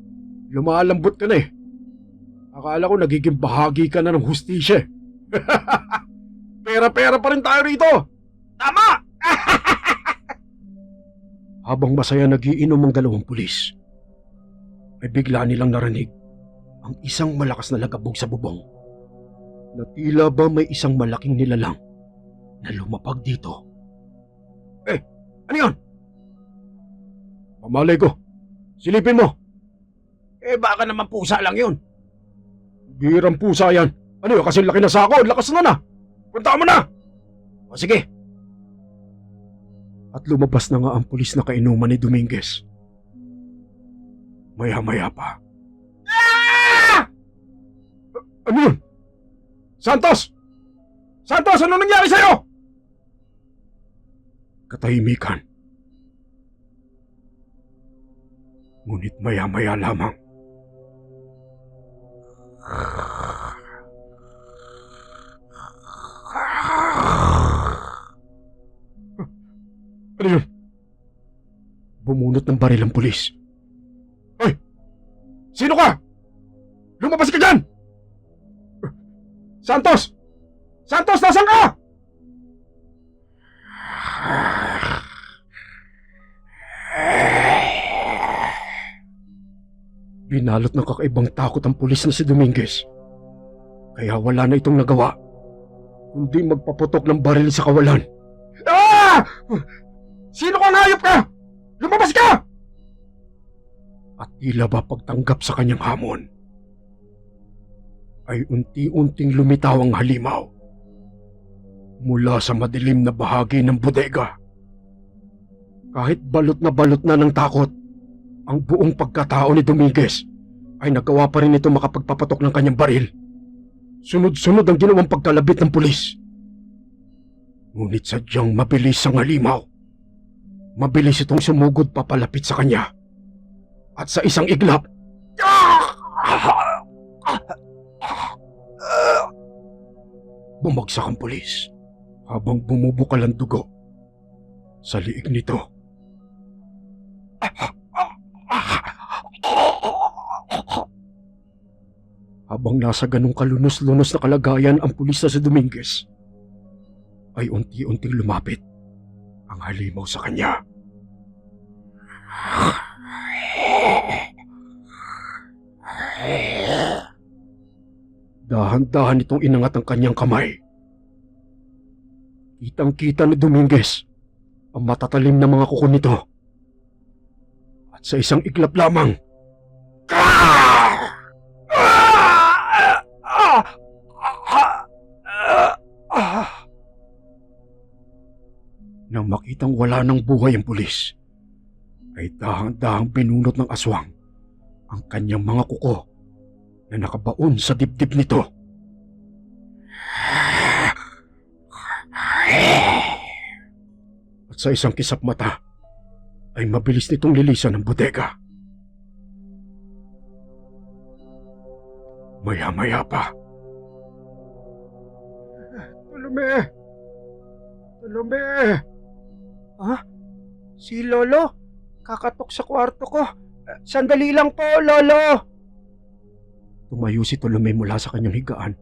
lumalambot ka na eh. Akala ko nagiging bahagi ka na ng hustisya. Pera-pera pa rin tayo rito. Tama! Habang masaya nagiinom ang dalawang pulis, ay bigla nilang narinig ang isang malakas na lagabog sa bubong na tila ba may isang malaking nilalang na lumapag dito. Ano yun? Pamalay ko. Silipin mo. Baka naman pusa lang yun. Birang pusa yan. Ano yun? Kasi laki na sako. Lakas na. Punta mo na! O sige. At lumabas na nga ang pulis na kainuman ni Dominguez. Maya-maya pa. Ano yun? Santos! Santos, ano nangyari sa'yo? Katahimikan. Ngunit maya-maya lamang. Ano yun? Bumunot ng baril ang pulis. Hoy! Sino ka? Lumabas ka dyan! Santos! Santos, nasaan ka? Binalot ng kakaibang takot ang pulis na si Dominguez. Kaya wala na itong nagawa, kundi magpaputok ng baril sa kawalan. Ah! Sino kang hayop ka? Lumabas ka! At tila ba pagtanggap sa kanyang hamon, ay unti-unting lumitaw ang halimaw mula sa madilim na bahagi ng bodega. Kahit balot na ng takot ang buong pagkatao ni Dominguez, ay nagawa pa rin ito makapagpapatok ng kanyang baril. Sunod-sunod ang ginawang pagkalabit ng pulis. Ngunit sadyang mabilis ang halimaw. Mabilis itong sumugod papalapit sa kanya. At sa isang iglap, bumagsak ang pulis habang bumubukal ang dugo sa liig nito. Habang nasa ganong kalunos-lunos na kalagayan ang pulis na si Dominguez, ay unti-unting lumapit ang halimaw sa kanya. Dahan-dahan itong inangat ang kanyang kamay. Kitang-kita ni Dominguez ang matatalim na mga kuko nito. At sa isang iglap lamang, nang makitang wala ng buhay ang pulis, ay dahang-dahang binunot ng aswang ang kanyang mga kuko na nakabaon sa dibdib nito. At sa isang kisap mata, ay mabilis nitong lilisan ng bodega. Maya-maya pa, Tolome! Tolome! Ha? Si Lolo? Kakatok sa kwarto ko. Sandali lang po, Lolo! tumayo si Tolome mula sa kanyang higaan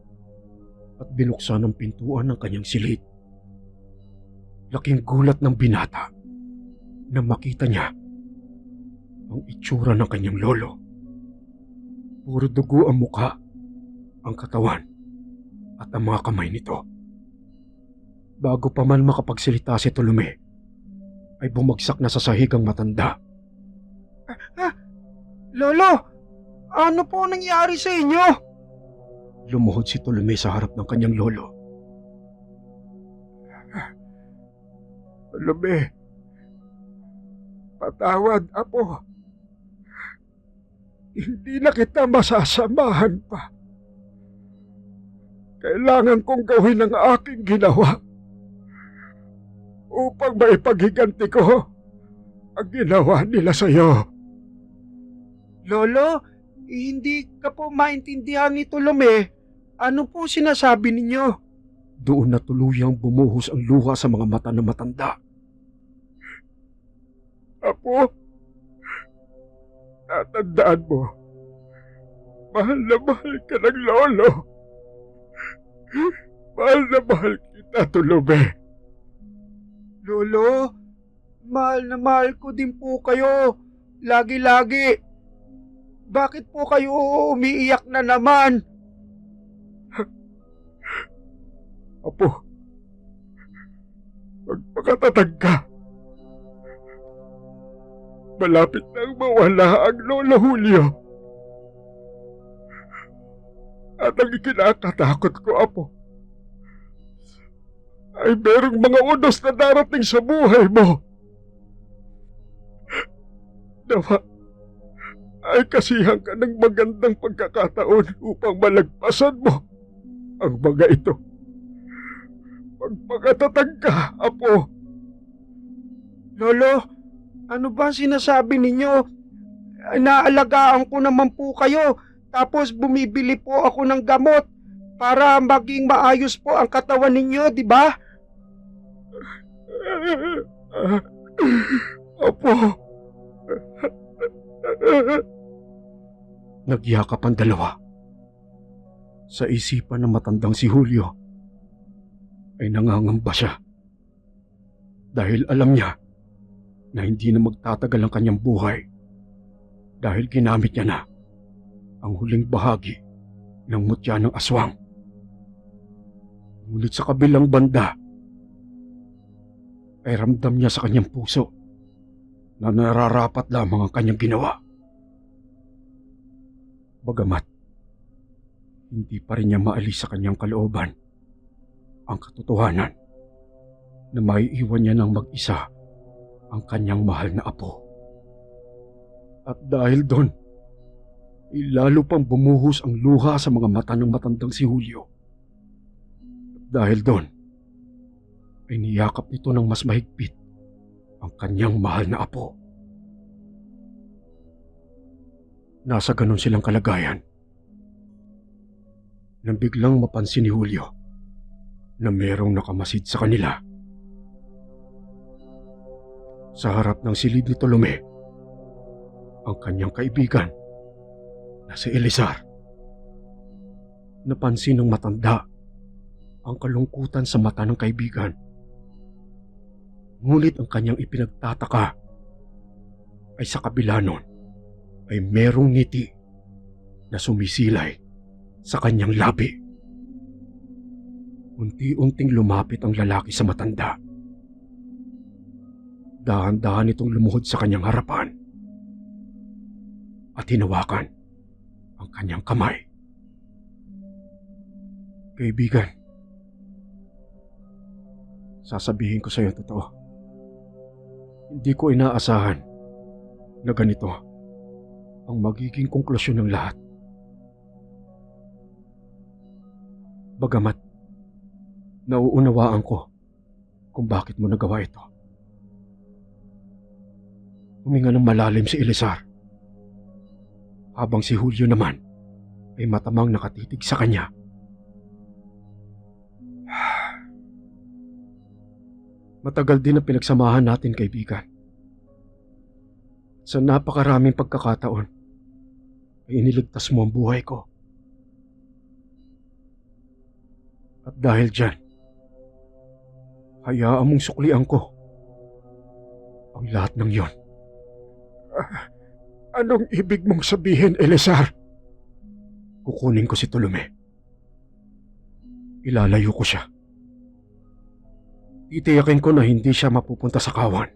at binuksan ang pintuan ng kanyang silid. Laking gulat ng binata na makita niya ang itsura ng kanyang lolo. Puro dugo ang mukha, ang katawan at ang mga kamay nito. Bago pa man makapagsalita si Tolome, ay bumagsak na sa sahig ang matanda. Lolo! Ano po nangyari sa inyo? Lumuhod si Tolome sa harap ng kanyang lolo. Tolome, patawad, apo. Hindi na kita masasamahan pa. Kailangan kong gawin ang aking ginawa upang maipaghiganti ko ang ginawa nila sa iyo. Lolo, hindi ka po maintindihan ni Tolome. Ano po sinasabi ninyo? Doon na tuluyang bumuhos ang luha sa mga mata ng matanda. Apo, tatandaan mo, mahal na mahal ka ng lolo. Mahal na mahal kita, Tolome. Lolo, mahal na mahal ko din po kayo. Lagi-lagi. Bakit po kayo umiiyak na naman? Apo, magpakatatag ka. Malapit nang mawala ang Lola Julio. At ang ikinakatakot ko, Apo, ay merong mga unos na darating sa buhay mo. Nawa, ay kasihan ka ng magandang pagkakataon upang malagpasan mo ang mga ito. Magpakatatag ka, Apo. Lolo, ano ba sinasabi ninyo? Naalagaan ko naman po kayo, tapos bumibili po ako ng gamot para maging maayos po ang katawan ninyo, di ba? Apo. Nagyakap ang dalawa. Sa isipan ng matandang si Julio, ay nangangamba siya. Dahil alam niya na hindi na magtatagal ang kanyang buhay dahil ginamit niya na ang huling bahagi ng mutya ng aswang. Ngunit sa kabilang banda, ay ramdam niya sa kanyang puso na nararapat lamang ang kanyang ginawa. Bagamat, hindi pa rin niya maalis sa kanyang kalooban ang katotohanan na maiiwan niya ng mag-isa ang kanyang mahal na apo. At dahil doon, lalo pang bumuhos ang luha sa mga mata ng matandang si Julio. At dahil doon, ay niyakap nito ng mas mahigpit ang kanyang mahal na apo. Nasa ganon silang kalagayan nang biglang mapansin ni Julio na merong nakamasid sa kanila. Sa harap ng silid ni Tolome ang kanyang kaibigan na si Elizar. Napansin ng matanda ang kalungkutan sa mata ng kaibigan. Ngunit ang kanyang ipinagtataka ay sa kabila nun ay merong ngiti na sumisilay sa kanyang labi. Unti-unting lumapit ang lalaki sa matanda. Dahan-dahan itong lumuhod sa kanyang harapan at hinawakan ang kanyang kamay. Kaibigan, sasabihin ko sa iyo totoo. Hindi ko inaasahan na ganito ang magiging konklusyon ng lahat. Bagamat nauunawaan ko kung bakit mo nagawa ito. Huminga ng malalim si Elizar, habang si Julio naman ay matamang nakatitig sa kanya. Matagal din ang pinagsamahan natin, kaibigan. Sa napakaraming pagkakataon ay iniligtas mo ang buhay ko. At dahil dyan, hayaan mong suklian ko ang lahat ng yon. Anong ibig mong sabihin, Elizar? Kukunin ko si Tolome. Ilalayo ko siya. Titiyakin ko na hindi siya mapupunta sa kawan.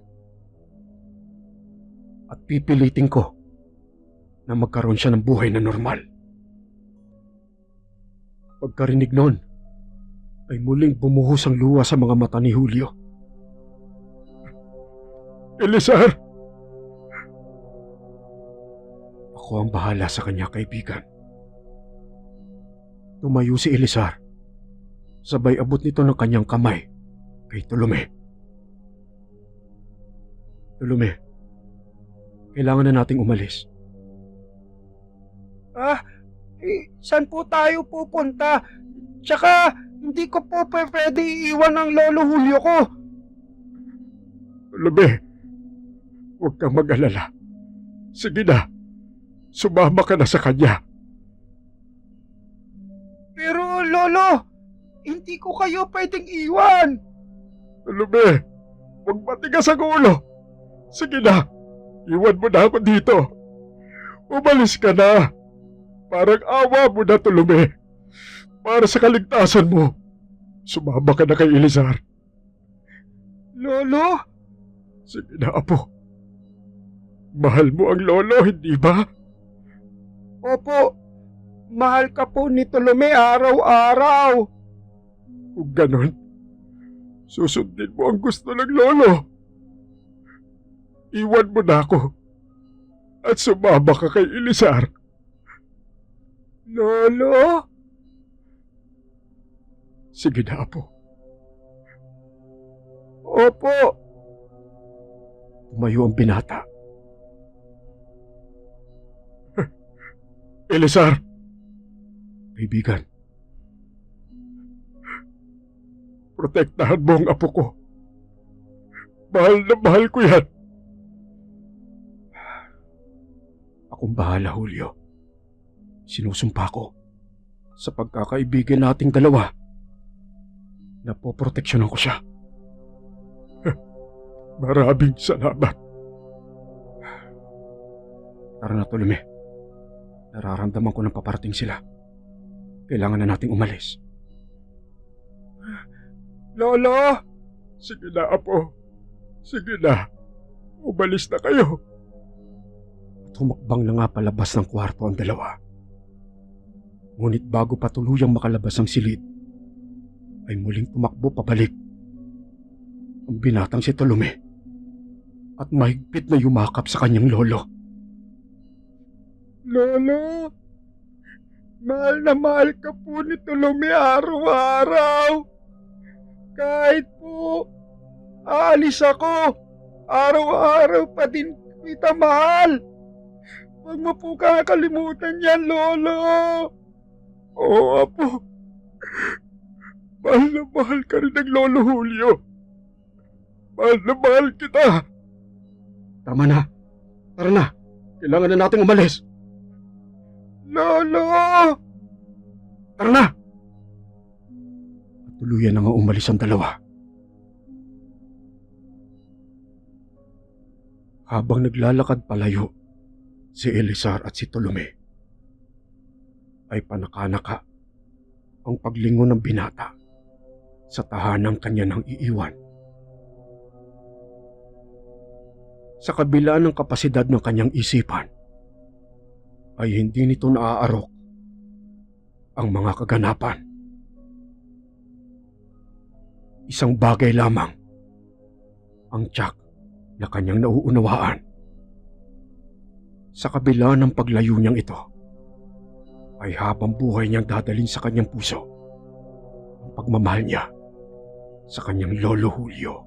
At pipilitin ko na magkaroon siya ng buhay na normal. Pagkarinig noon, ay muling bumuhos ang luha sa mga mata ni Julio. Elizar! Ako ang bahala sa kanya, kaibigan. Tumayo si Elizar. Sabay abot nito ng kanyang kamay kay Tolome. Tolome, kailangan na nating umalis. Saan po tayo pupunta? Tsaka, hindi ko po pwede iiwan ang lolo Julio ko. Tolome, huwag kang mag-alala. Sige na, sumama ka na sa kanya. Pero lolo, hindi ko kayo pwedeng iwan. Tolome, huwag matigas ang ulo. Sige na, iwan mo na ako dito. Umalis ka na. Parang awa mo na, Tolome. Para sa kaligtasan mo, sumama ka na kay Elizar. Lolo? Sige na, apo. Mahal mo ang lolo, hindi ba? Opo, mahal ka po ni Tolome araw-araw. Kung ganon, susundin mo ang gusto ng lolo. Iwan mo na ako at sumama ka kay Elizar. Lolo? Sige na, apo. Opo. Tumayo ang binata. Elizar! Kaibigan, protektahan mo ang apo ko. Mahal na mahal ko yan. Akong bahala, Julio. Sinusumpa ko sa pagkakaibigan nating dalawa na poproteksyonan ko siya. Maraming salamat. Tara na, Tolome. Nararamdaman ko ng paparating sila. Kailangan na nating umalis. Lolo? Sige na, apo. Sige na. Umalis na kayo. At humakbang na nga palabas ng kwarto ang dalawa. Ngunit bago pa tuluyang makalabas ang silid, ay muling tumakbo pabalik ang binatang si Tolome at mahigpit na yumakap sa kanyang lolo. Lolo? Mahal na mahal ka po ni Tolome araw-araw. Kahit po aalis ako, araw-araw pa din kita mahal. Huwag mo po kakalimutan yan, Lolo. Oo, apo. Mahal na mahal ka rin ng Lolo Julio. Mahal na mahal kita. Tama na. Tara na. Kailangan na nating umalis. Lolo! Tara na! At tuluyan na nga umalis ang dalawa. Habang naglalakad palayo, si Elizar at si Tolome ay panakanaka ang paglingon ng binata sa tahanang kanya nang iiwan. Sa kabila ng kapasidad ng kanyang isipan, ay hindi nito naaarok ang mga kaganapan. Isang bagay lamang ang tiyak na kanyang nauunawaan. Sa kabila ng paglayo niyang ito, ay habang buhay niyang dadalhin sa kanyang puso ang pagmamahal niya sa kanyang lolo Julio.